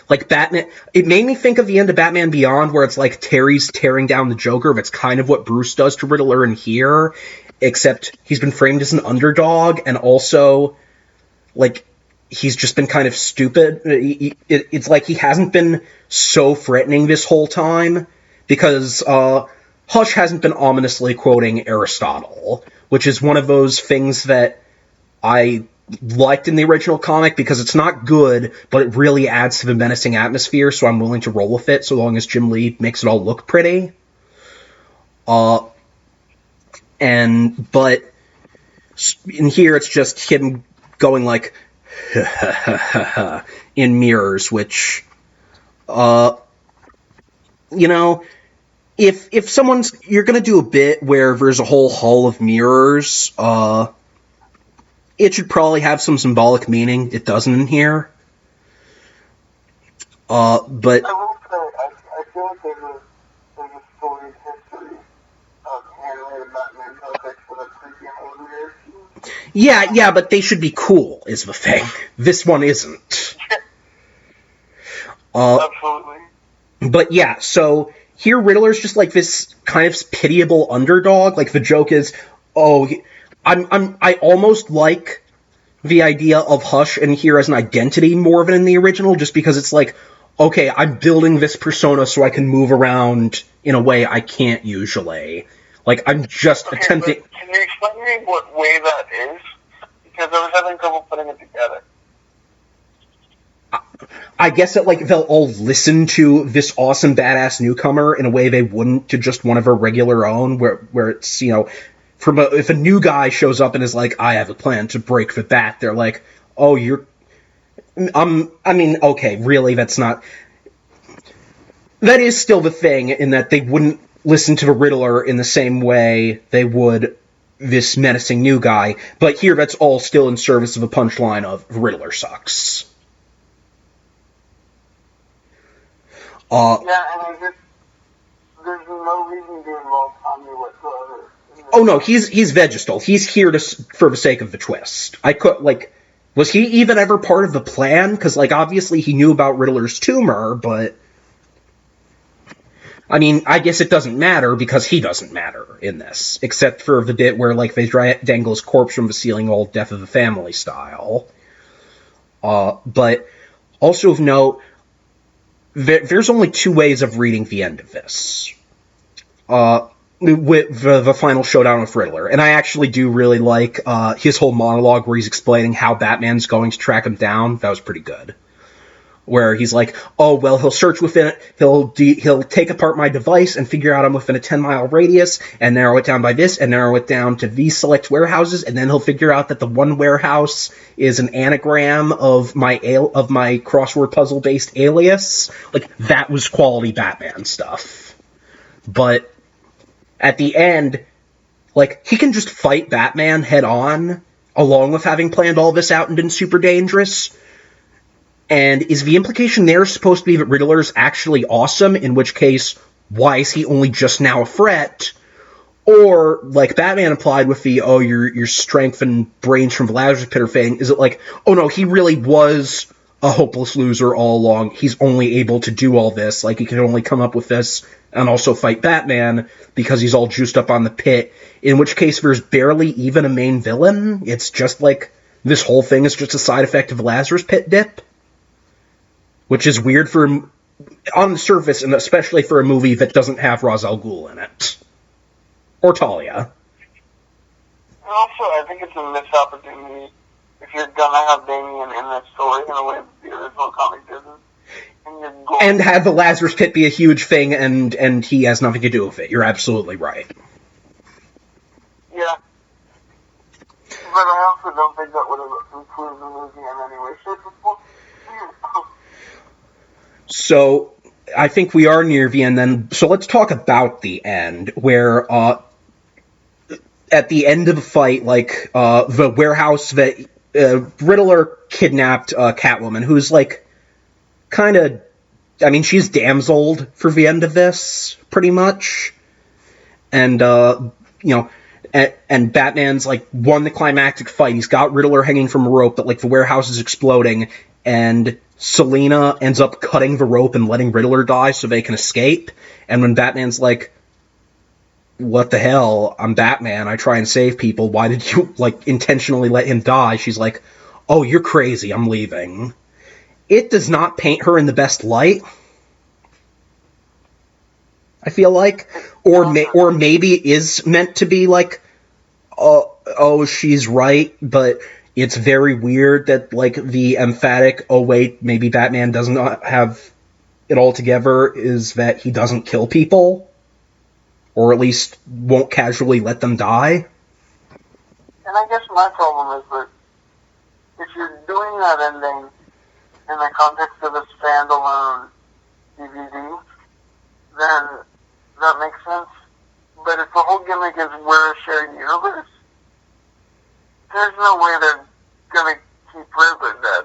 A: Like Batman, it made me think of the end of Batman Beyond, where it's like Terry's tearing down the Joker. That's kind of what Bruce does to Riddler in here, except he's been framed as an underdog, and also, like, he's just been kind of stupid. It's like he hasn't been so threatening this whole time, because Hush hasn't been ominously quoting Aristotle, which is one of those things that I liked in the original comic, because it's not good, but it really adds to the menacing atmosphere, so I'm willing to roll with it, so long as Jim Lee makes it all look pretty. But in here, it's just him going like, in mirrors, which, if you're gonna do a bit where there's a whole hall of mirrors, it should probably have some symbolic meaning. It doesn't in here. But
B: I will say, I feel like there's a storied history of animated Batman comics for the freaking old years.
A: Yeah, but they should be cool, is the thing. This one isn't.
B: Absolutely.
A: But yeah, so here Riddler's just like this kind of pitiable underdog. Like, the joke is, I almost like the idea of Hush in here as an identity more than in the original, just because it's like, okay, I'm building this persona so I can move around in a way I can't usually. Like, I'm just attempting...
B: Can you explain to me what way that is? Because I was having trouble putting it together.
A: I guess that, like, they'll all listen to this awesome badass newcomer in a way they wouldn't to just one of their regular own, where it's, if a new guy shows up and is like, I have a plan to break the bat, they're like, oh, okay, really, that's not... That is still the thing, in that they wouldn't listen to the Riddler in the same way they would this menacing new guy, but here that's all still in service of a punchline of Riddler sucks.
B: And there's no reason to involve Tommy whatsoever.
A: Oh no, he's Vegestal. He's here for the sake of the twist. Was he even ever part of the plan? Because, obviously he knew about Riddler's tumor, but... I guess it doesn't matter, because he doesn't matter in this. Except for the bit where, they dangle his corpse from the ceiling, all Death of the Family style. But, also of note, there's only two ways of reading the end of this. With the final showdown with Riddler. And I actually do really like his whole monologue where he's explaining how Batman's going to track him down. That was pretty good. Where he's like, oh, well, he'll search within it, he'll take apart my device and figure out I'm within a 10-mile radius, and narrow it down by this, and narrow it down to these select warehouses, and then he'll figure out that the one warehouse is an anagram of my crossword puzzle-based alias. That was quality Batman stuff. But at the end, he can just fight Batman head-on, along with having planned all this out and been super dangerous. And is the implication there supposed to be that Riddler's actually awesome, in which case, why is he only just now a threat? Or, like Batman implied with the, your strength and brains from the Lazarus Pit thing, is it oh no, he really was a hopeless loser all along, he's only able to do all this, he can only come up with this and also fight Batman because he's all juiced up on the pit, in which case there's barely even a main villain, it's just this whole thing is just a side effect of the Lazarus Pit dip? Which is weird on the surface, and especially for a movie that doesn't have Ra's al Ghul in it. Or Talia.
B: And also, I think it's a missed opportunity if you're gonna have Damien in that story in a way that the original comic didn't.
A: And have the Lazarus Pit be a huge thing, and he has nothing to do with it. You're absolutely right.
B: Yeah. But I also don't think that would have improved the movie in any way, shape, or form.
A: So, I think we are near the end then. So let's talk about the end, where, at the end of the fight, like, the warehouse that, Riddler kidnapped, Catwoman, who's, like, kind of, I mean, she's damseled for the end of this, pretty much. And, and Batman's, like, won the climactic fight. He's got Riddler hanging from a rope, but, like, the warehouse is exploding, and Selina ends up cutting the rope and letting Riddler die so they can escape. And when Batman's like, what the hell? I'm Batman. I try and save people. Why did you, like, intentionally let him die? She's like, oh, you're crazy. I'm leaving. It does not paint her in the best light, I feel like. Or maybe it is meant to be like, oh, she's right, but it's very weird that, like, the emphatic, oh wait, maybe Batman does not have it all together, is that he doesn't kill people. Or at least won't casually let them die.
B: And I guess my problem is that if you're doing that ending in the context of a standalone DVD, then that makes sense. But if the whole gimmick is we're a shared universe, there's no way they're gonna keep Riddler dead.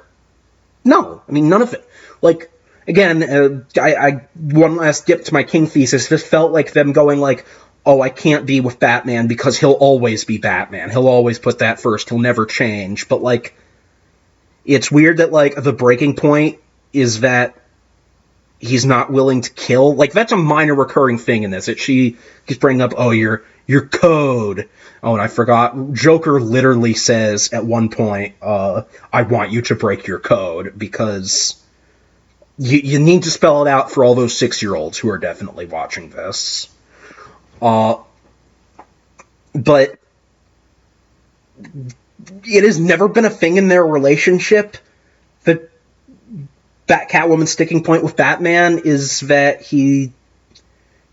A: No, I mean, none of it. Like, again, I one last dip to my King thesis. This felt like them going like, oh, I can't be with Batman because he'll always be Batman. He'll always put that first. He'll never change. But, like, it's weird that, like, the breaking point is that he's not willing to kill. Like, that's a minor recurring thing in this. She keeps bringing up, oh, your code. Oh, and I forgot. Joker literally says at one point, I want you to break your code, because you need to spell it out for all those 6-year-olds who are definitely watching this. But it has never been a thing in their relationship that Catwoman's sticking point with Batman is that he,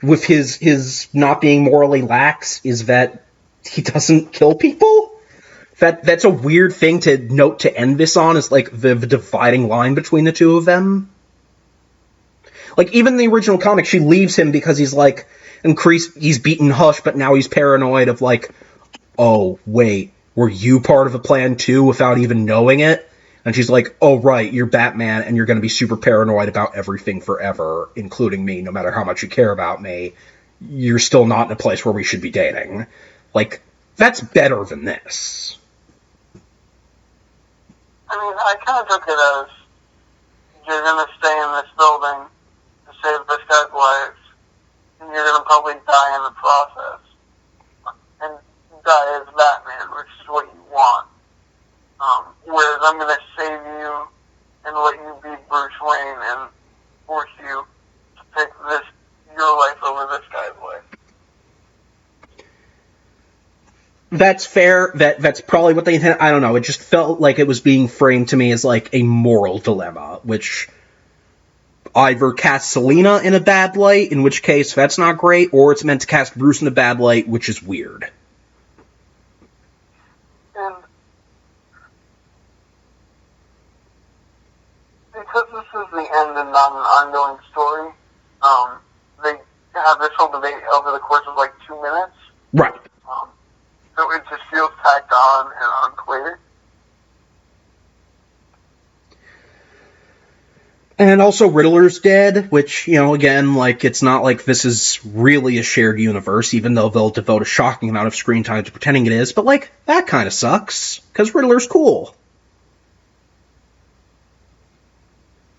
A: with his not being morally lax, is that he doesn't kill people. That's a weird thing to note to end this on, is like the dividing line between the two of them. Like, even in the original comic, she leaves him because he's like, he's beaten Hush, but now he's paranoid of like, oh, wait, were you part of the plan too without even knowing it? And she's like, oh, right, you're Batman, and you're going to be super paranoid about everything forever, including me, no matter how much you care about me. You're still not in a place where we should be dating. Like, that's better than this.
B: I mean, I kind of took it as, you're going to stay in this building to save this guy's life, and you're going to probably die in the process. And die as Batman, which is what you want. Whereas I'm going to save you and let you be Bruce Wayne and force you to pick your life over this guy's life.
A: That's fair. That's probably what they intended. I don't know. It just felt like it was being framed to me as like a moral dilemma, which either casts Selina in a bad light, in which case that's not great, or it's meant to cast Bruce in a bad light, which is weird.
B: And because this is the end and not an ongoing story, they have this whole debate over the course of like 2 minutes.
A: Right.
B: So it just feels tacked on and unclear.
A: And also Riddler's dead, which, you know, again, like, it's not like this is really a shared universe, even though they'll devote a shocking amount of screen time to pretending it is, but, like, that kind of sucks, because Riddler's cool.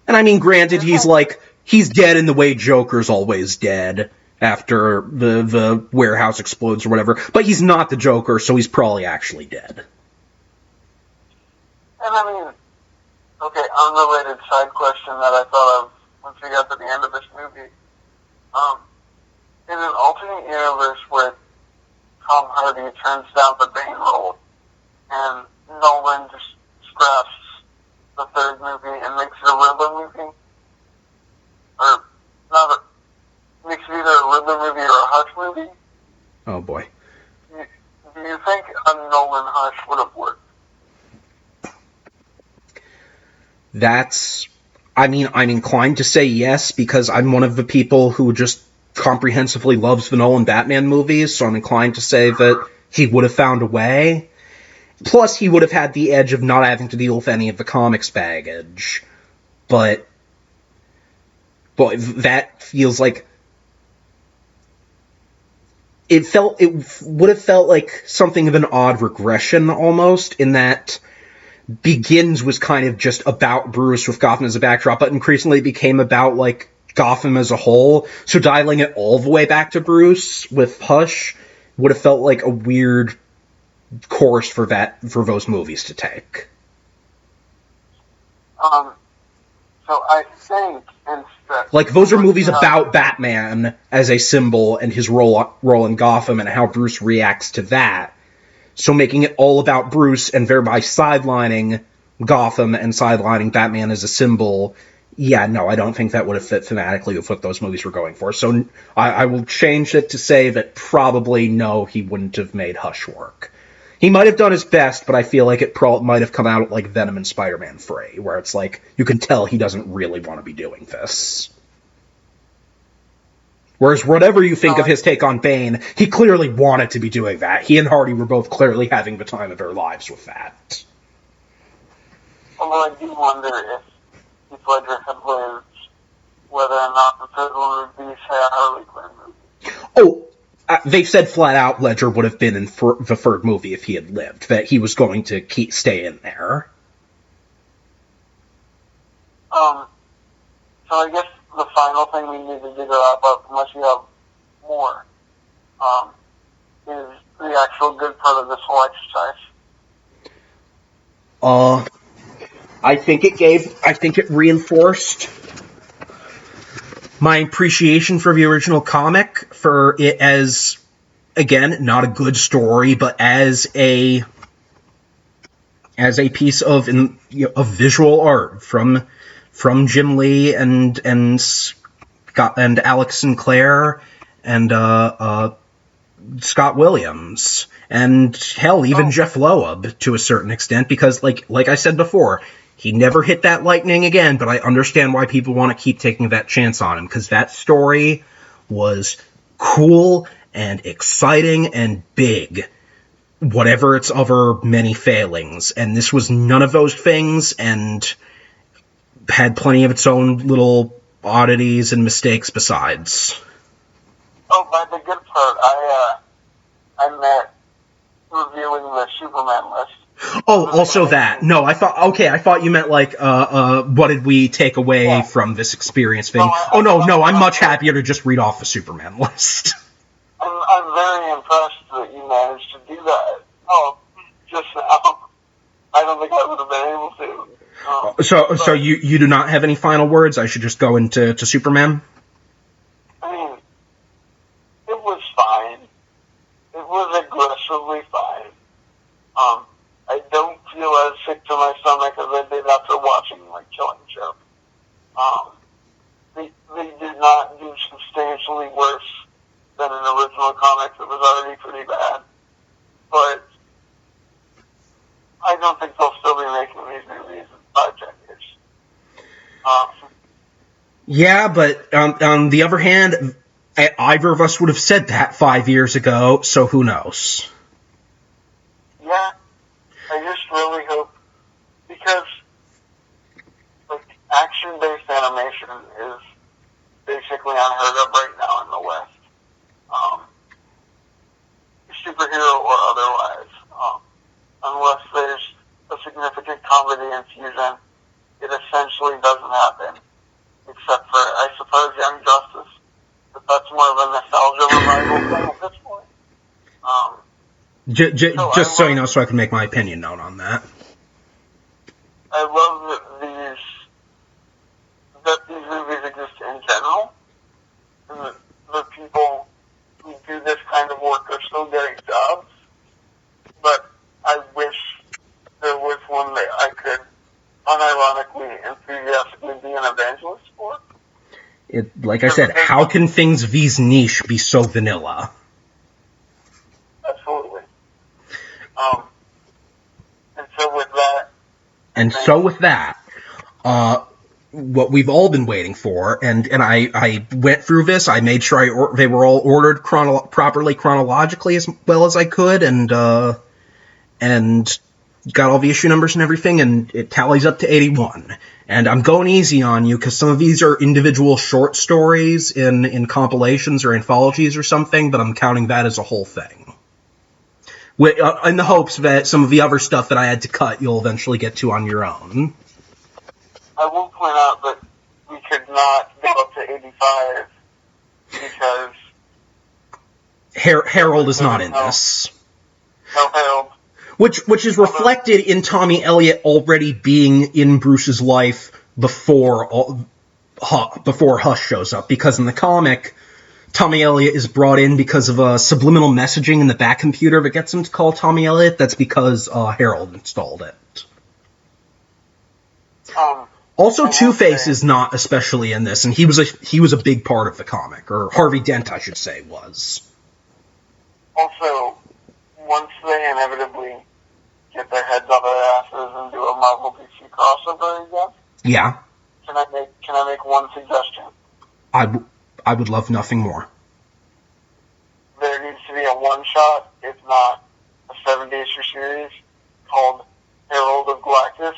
A: And I mean, granted, he's dead in the way Joker's always dead after the warehouse explodes or whatever, but he's not the Joker, so he's probably actually dead.
B: And I mean, okay, unrelated side question that I thought of once we got to the end of this movie. In an alternate universe where Tom Hardy turns down the Bane role, and Nolan just scraps the third movie and makes it a Riddler movie, movie.
A: Oh boy.
B: Do you think a Nolan Hush would have worked?
A: I'm inclined to say yes, because I'm one of the people who just comprehensively loves the Nolan Batman movies, so I'm inclined to say that he would have found a way. Plus, he would have had the edge of not having to deal with any of the comics baggage. But that feels like... It would have felt like something of an odd regression, almost, in that Begins was kind of just about Bruce with Gotham as a backdrop, but increasingly became about, like, Gotham as a whole. So dialing it all the way back to Bruce with Hush would have felt like a weird course for those movies to take.
B: So I think instead...
A: Like, those are movies about Batman as a symbol and his role in Gotham and how Bruce reacts to that. So making it all about Bruce and thereby sidelining Gotham and sidelining Batman as a symbol, yeah, no, I don't think that would have fit thematically with what those movies were going for. So I will change it to say that probably no, he wouldn't have made Hush work. He might have done his best, but I feel like it might have come out like Venom and Spider-Man 3, where it's like, you can tell he doesn't really want to be doing this. Whereas whatever you think of his take on Bane, he clearly wanted to be doing that. He and Hardy were both clearly having the time of their lives with that.
B: Although I do wonder if Heath Ledger had lived, whether or not the third one would be, say, a Harley Quinn movie.
A: Oh, they've said flat out Ledger would have been in the third movie if he had lived, that he was going to stay in there.
B: So I guess the final thing we need to figure out, unless you have more, is the actual good part of this whole exercise.
A: I think it reinforced my appreciation for the original comic, for it as, again, not a good story, but as a piece of visual art from Jim Lee and Alex Sinclair and Scott Williams, and hell, even Jeph Loeb to a certain extent, because like I said before, he never hit that lightning again, but I understand why people want to keep taking that chance on him, because that story was cool and exciting and big, whatever its other many failings, and this was none of those things, and had plenty of its own little oddities and mistakes besides.
B: Oh, but the good part, I met reviewing the Superman list.
A: Oh, also that. No, I thought you meant like, what did we take away from this experience thing? No, I'm much happier to just read off the Superman list.
B: I'm very impressed that you managed to do that. Oh, just now. I don't think I would have been able to.
A: So you do not have any final words? I should just go into Superman?
B: I mean, it was fine. It was aggressively fine. I don't feel as sick to my stomach as I did after watching, like, Killing Joke. They did not do substantially worse than an original comic that was already pretty bad. But I don't think they'll still be making these movies in 5-10 years.
A: Yeah, but on the other hand, either of us would have said that 5 years ago, so who knows?
B: Yeah, I just really hope, because like action-based animation is basically unheard of right now in the West. Superhero or otherwise. Unless there's a significant comedy infusion, it essentially doesn't happen. Except for, I suppose, Young Justice. But that's more of a nostalgia revival thing at this point.
A: Just so you know, so I can make my opinion known on that.
B: I love that these movies exist in general, and that the people who do this kind of work are still getting jobs, but I wish there was one that I could unironically, enthusiastically be an evangelist for.
A: Like I said, how can things these niche be so vanilla? And so with that, what we've all been waiting for, and I went through this. I made sure they were all ordered properly chronologically as well as I could, and got all the issue numbers and everything, and it tallies up to 81. And I'm going easy on you because some of these are individual short stories in compilations or anthologies or something, but I'm counting that as a whole thing. In the hopes that some of the other stuff that I had to cut you'll eventually get to on your own.
B: I will point out that we could not go up to 85 because
A: Harold is not in this.
B: No Harold.
A: Which is reflected in Tommy Elliot already being in Bruce's life before Hush shows up, because in the comic, Tommy Elliot is brought in because of a subliminal messaging in the back computer that gets him to call Tommy Elliot. That's because Harold installed it. Also, Two-Face is not especially in this, and he was a big part of the comic, or Harvey Dent, I should say, was.
B: Also, once they inevitably get their heads out of their asses and do a Marvel DC crossover again,
A: yeah,
B: can I make one suggestion?
A: I would love nothing more.
B: There needs to be a one-shot, if not a 70-issue series, called Herald of Galactus.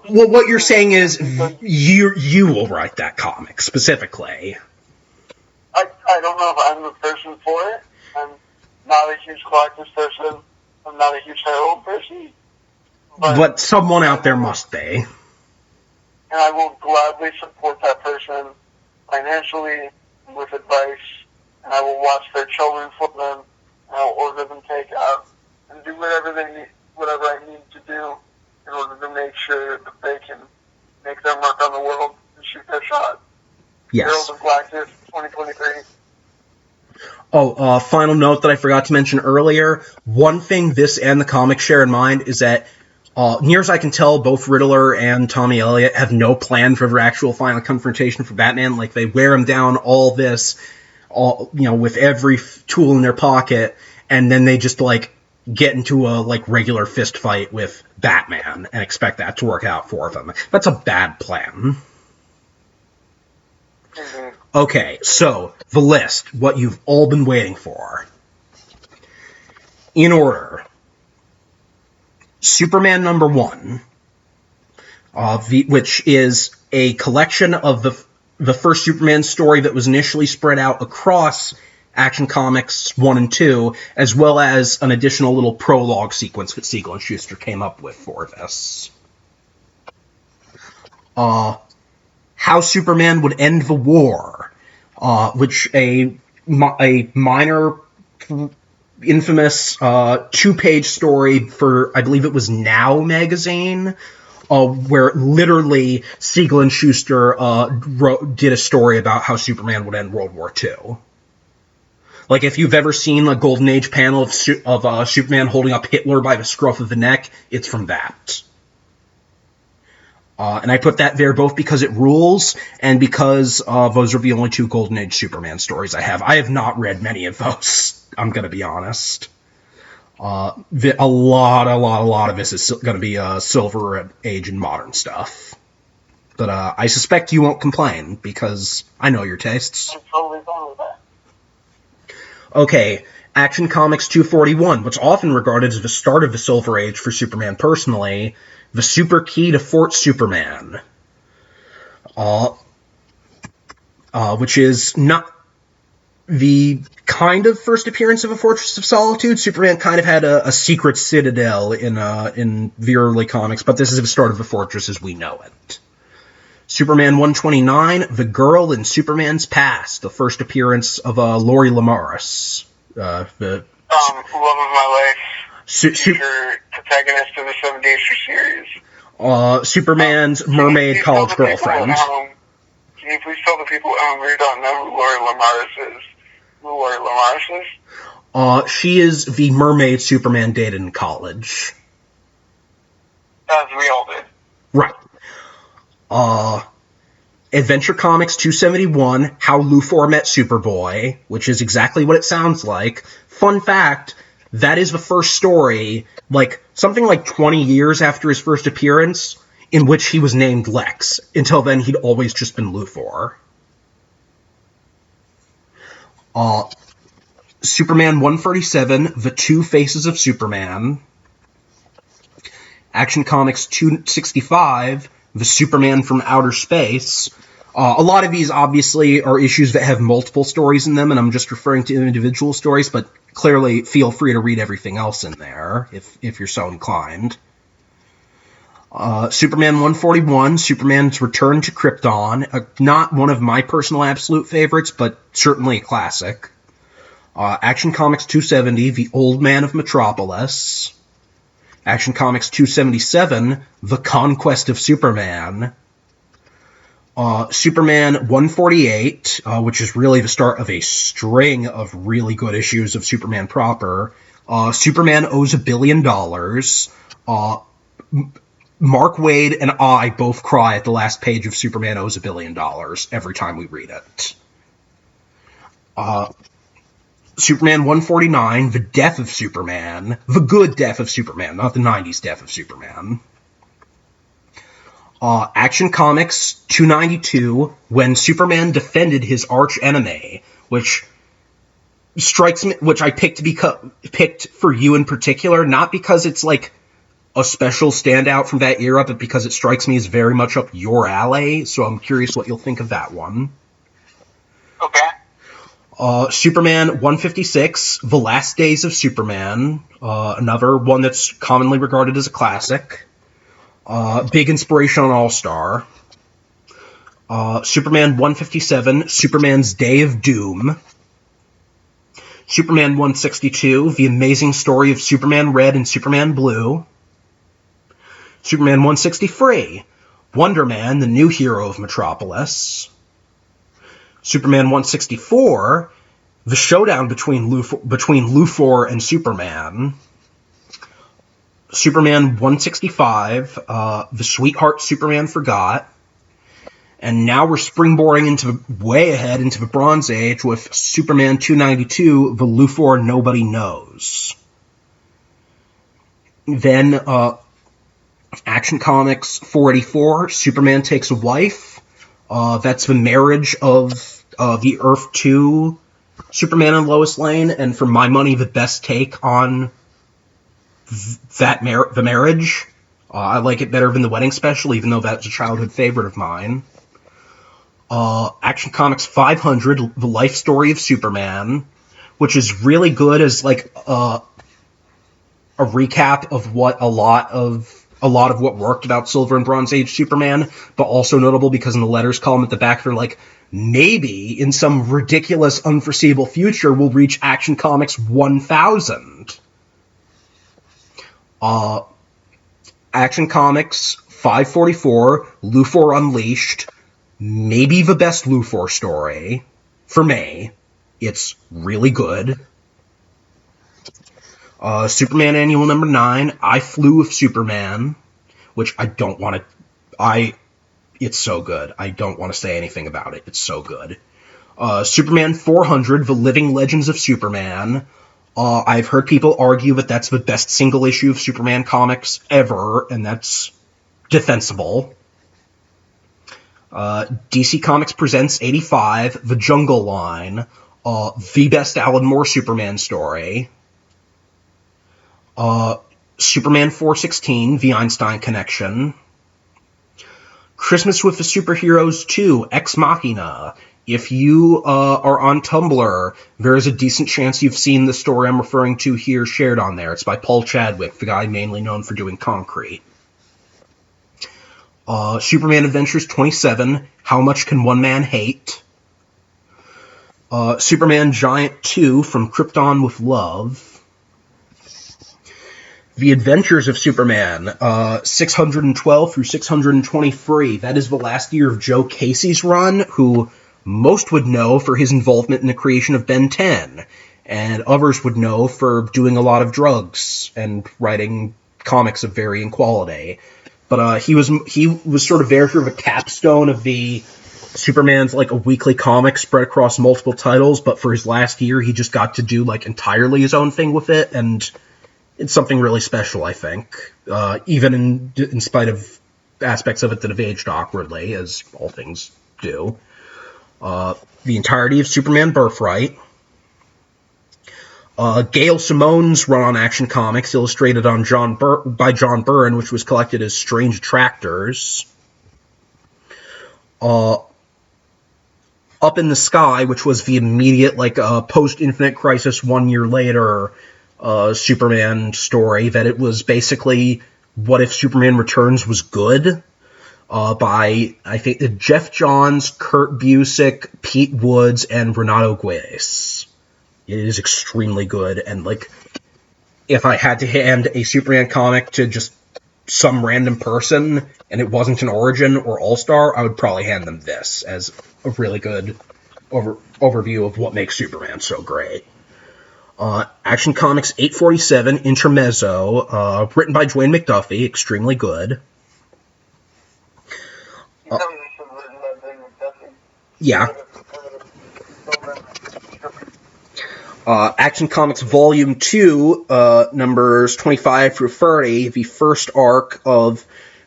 A: Well, what you're saying is you will write that comic specifically.
B: I don't know if I'm the person for it. I'm not a huge Galactus person. I'm not a huge Herald person.
A: But someone out there must be.
B: And I will gladly support that person financially, with advice, and I will watch their children for them, and I'll order them takeout, and do whatever I need to do in order to make sure that they can make their mark on the world and shoot their shot.
A: Yes.
B: Herald of Galactus, 2023.
A: Oh, final note that I forgot to mention earlier. One thing this and the comic share in mind is that, near as I can tell, both Riddler and Tommy Elliot have no plan for their actual final confrontation for Batman. Like, they wear him down with every tool in their pocket, and then they just, get into a, regular fist fight with Batman and expect that to work out for them. That's a bad plan.
B: Mm-hmm.
A: Okay, so, the list, what you've all been waiting for. In order. Superman number 1, which is a collection of the first Superman story that was initially spread out across Action Comics 1 and 2, as well as an additional little prologue sequence that Siegel and Schuster came up with for this. How Superman Would End the War, which a minor, infamous 2-page story for, I believe it was Now magazine, where literally Siegel and Schuster did a story about how Superman would end World War II. Like, if you've ever seen a Golden Age panel of Superman holding up Hitler by the scruff of the neck, it's from that. And I put that there both because it rules and because those are the only 2 Golden Age Superman stories I have. I have not read many of those, I'm going to be honest. A lot of this is going to be Silver Age and modern stuff. But I suspect you won't complain, because I know your tastes.
B: I'm totally fine with that.
A: Okay, Action Comics 241, what's often regarded as the start of the Silver Age for Superman personally, the Super Key to Fort Superman, which is not the kind of first appearance of a Fortress of Solitude. Superman kind of had a secret citadel in the early comics, but this is the start of the Fortress as we know it. Superman 129, The Girl in Superman's Past, the first appearance of Lori Lamaris.
B: Love of my life. Future protagonist of the 70-issue series.
A: Superman's mermaid college girlfriend.
B: Can you please tell the people at home who don't know who Lori Lamaris is? Who Lori Lamaris is?
A: She is the mermaid Superman dated in college.
B: As we all did.
A: Right. Adventure Comics 271, How Luthor Met Superboy, which is exactly what it sounds like. Fun fact, that is the first story, like, something like 20 years after his first appearance, in which he was named Lex. Until then, he'd always just been Luthor. Superman 137, The Two Faces of Superman. Action Comics 265, The Superman from Outer Space. A lot of these, obviously, are issues that have multiple stories in them, and I'm just referring to individual stories, but clearly feel free to read everything else in there, if you're so inclined. Superman 141, Superman's Return to Krypton. Not one of my personal absolute favorites, but certainly a classic. Action Comics 270, The Old Man of Metropolis. Action Comics 277, The Conquest of Superman. Superman 148, which is really the start of a string of really good issues of Superman proper. Superman Owes $1 billion. Mark Waid and I both cry at the last page of Superman Owes $1 billion every time we read it. Superman 149, The Death of Superman. The good death of Superman, not the 90s death of Superman. Action Comics 292, When Superman Defended His Arch Enemy, which strikes me, which I picked for you in particular, not because it's like a special standout from that era, but because it strikes me as very much up your alley, so I'm curious what you'll think of that one.
B: Okay.
A: Superman 156, The Last Days of Superman, another one that's commonly regarded as a classic. Big inspiration on All-Star. Superman 157, Superman's Day of Doom. Superman 162, The Amazing Story of Superman Red and Superman Blue. Superman 163, Wonder Man, the new hero of Metropolis. Superman 164, The Showdown between Luthor and Superman. Superman 165, The Sweetheart Superman Forgot. And now we're springboarding way ahead into the Bronze Age with Superman 292, The Luthor Nobody Knows. Then, Action Comics 484, Superman Takes a Wife. That's the marriage of the Earth 2 Superman and Lois Lane, and for my money, the best take on the marriage. I like it better than the Wedding Special, even though that's a childhood favorite of mine. Action Comics 500, The Life Story of Superman, which is really good as like a recap of what a lot of what worked about Silver and Bronze Age Superman, but also notable because in the letters column at the back they're like, maybe in some ridiculous unforeseeable future we'll reach Action Comics 1000. Action Comics 544, Luthor Unleashed, maybe the best Luthor story for me. It's really good. Superman Annual number 9, I Flew with Superman, which it's so good. I don't want to say anything about it. It's so good. Superman 400, The Living Legends of Superman. I've heard people argue that that's the best single issue of Superman comics ever, and that's defensible. DC Comics Presents 85, The Jungle Line, the best Alan Moore Superman story. Superman 416, The Einstein Connection. Christmas with the Superheroes 2, Ex Machina. If you are on Tumblr, there is a decent chance you've seen the story I'm referring to here shared on there. It's by Paul Chadwick, the guy mainly known for doing Concrete. Superman Adventures 27, How Much Can One Man Hate? Superman Giant 2, From Krypton with Love. The Adventures of Superman, 612 through 623. That is the last year of Joe Casey's run, who most would know for his involvement in the creation of Ben 10, and others would know for doing a lot of drugs and writing comics of varying quality. But he was sort of there for the capstone of the Superman's like a weekly comic spread across multiple titles, but for his last year, he just got to do like entirely his own thing with it, and it's something really special, I think. Even in spite of aspects of it that have aged awkwardly, as all things do. The entirety of Superman Birthright. Gail Simone's run on Action Comics, illustrated on by John Byrne, which was collected as Strange Attractors. Up in the Sky, which was the immediate, like, post-Infinite Crisis 1 year later Superman story, that it was basically what if Superman Returns was good, by, I think, Jeph Johns, Kurt Busiek, Pete Woods, and Renato Guedes. It is extremely good, and, like, if I had to hand a Superman comic to just some random person, and it wasn't an Origin or All-Star, I would probably hand them this as a really good overview of what makes Superman so great. Action Comics 847, Intermezzo, written by Dwayne McDuffie, extremely good. Yeah. Action Comics Volume 2, numbers 25 through 30, the first arc of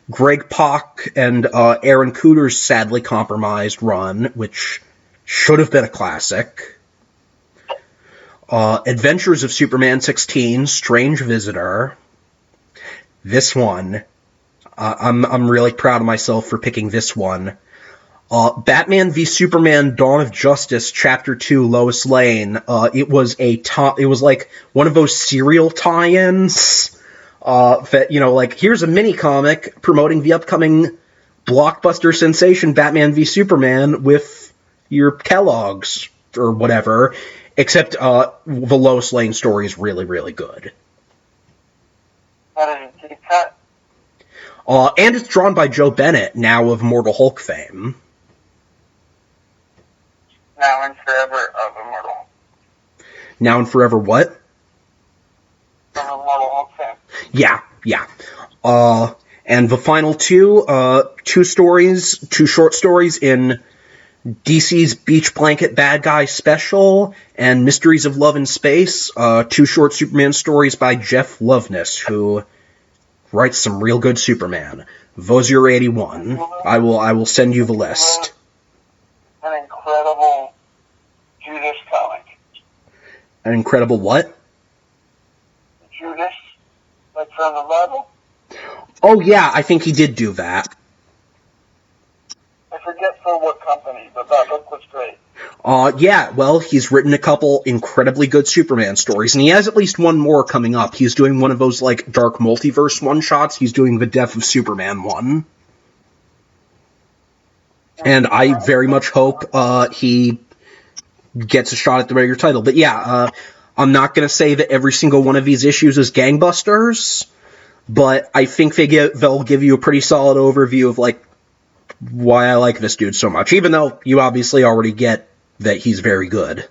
A: Greg Pak and Aaron Cooter's sadly compromised run, which should have been a classic. Adventures of Superman 16, Strange Visitor. This one, I'm really proud of myself for picking this one. Batman v Superman: Dawn of Justice, Chapter 2, Lois Lane. It was like one of those serial tie-ins. That, you know, like, here's a mini comic promoting the upcoming blockbuster sensation Batman v Superman with your Kellogg's or whatever. Except the Lois Lane story is really, really good.
B: How did it cut?
A: And it's drawn by Joe Bennett, now of Mortal Hulk fame.
B: Now and forever of Immortal.
A: Now and forever what?
B: Of Immortal Hulk fame.
A: Yeah. And the final two short stories in DC's Beach Blanket Bad Guy Special and Mysteries of Love in Space, 2 short Superman stories by Jeph Loveness, who writes some real good Superman. Those are your 81. I will send you the list.
B: An incredible Judas comic.
A: An incredible what?
B: Judas? Like from the Bible?
A: Oh yeah, I think he did do that.
B: I forget for what company, but that book was great.
A: Yeah, well, he's written a couple incredibly good Superman stories, and he has at least one more coming up. He's doing one of those, like, Dark Multiverse one-shots. He's doing the Death of Superman one. And I very much hope he gets a shot at the regular title. But yeah, I'm not going to say that every single one of these issues is gangbusters, but I think they'll give you a pretty solid overview of, like, why I like this dude so much, even though you obviously already get that he's very good.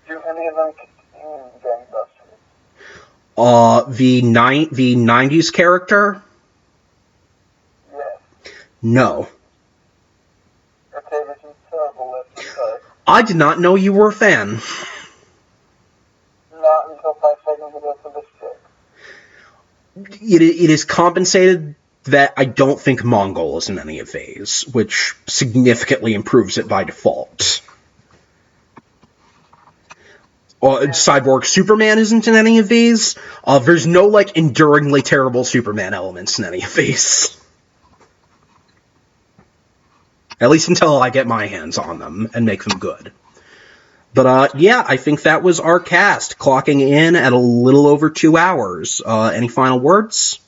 B: Do any of them contain gangbusters?
A: The 90s character?
B: Yes.
A: No.
B: Okay, this is terrible list, I'm sorry.
A: I did not know you were a fan.
B: Not until 5 seconds ago for this chick.
A: It is compensated that I don't think Mongol is in any of these, which significantly improves it by default. Cyborg Superman isn't in any of these. There's no, like, enduringly terrible Superman elements in any of these. At least until I get my hands on them and make them good. But, yeah, I think that was our cast, clocking in at a little over 2 hours. Any final words?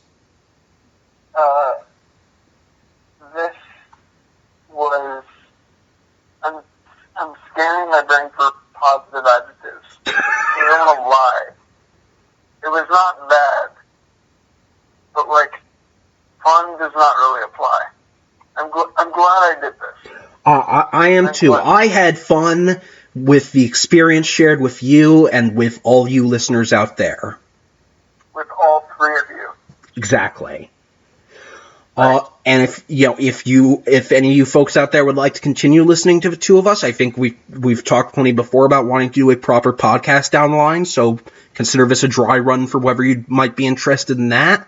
B: This was... I'm scanning my brain for positive adjectives. I don't want to lie. It was not bad. But, like, fun does not really apply. I'm glad I did this.
A: I am too. I had fun with the experience shared with you and with all you listeners out there.
B: With all 3 of you.
A: Exactly. And if any of you folks out there would like to continue listening to the two of us, I think we've talked plenty before about wanting to do a proper podcast down the line, so consider this a dry run for whoever you might be interested in that.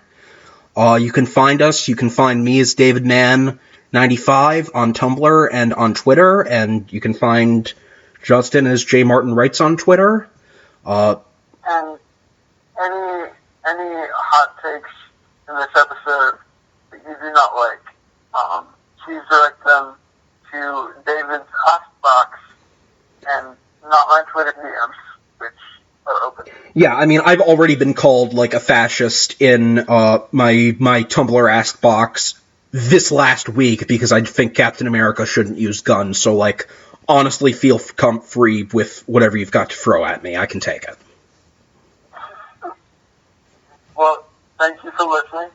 A: You can find us. You can find me as DavidMann95 on Tumblr and on Twitter, and you can find Justin as JMartinWrites on Twitter.
B: And any hot takes in this episode that you do not like, please direct them to David's Hostbox and not my Twitter DMs, which are open.
A: Yeah, I mean, I've already been called, like, a fascist in my Tumblr Ask box this last week because I think Captain America shouldn't use guns, so, like, honestly feel free with whatever you've got to throw at me. I can take it.
B: Well, thank you for listening.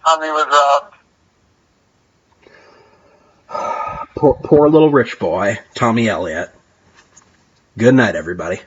B: Tommy was robbed.
A: Poor little rich boy, Tommy Elliott. Good night, everybody.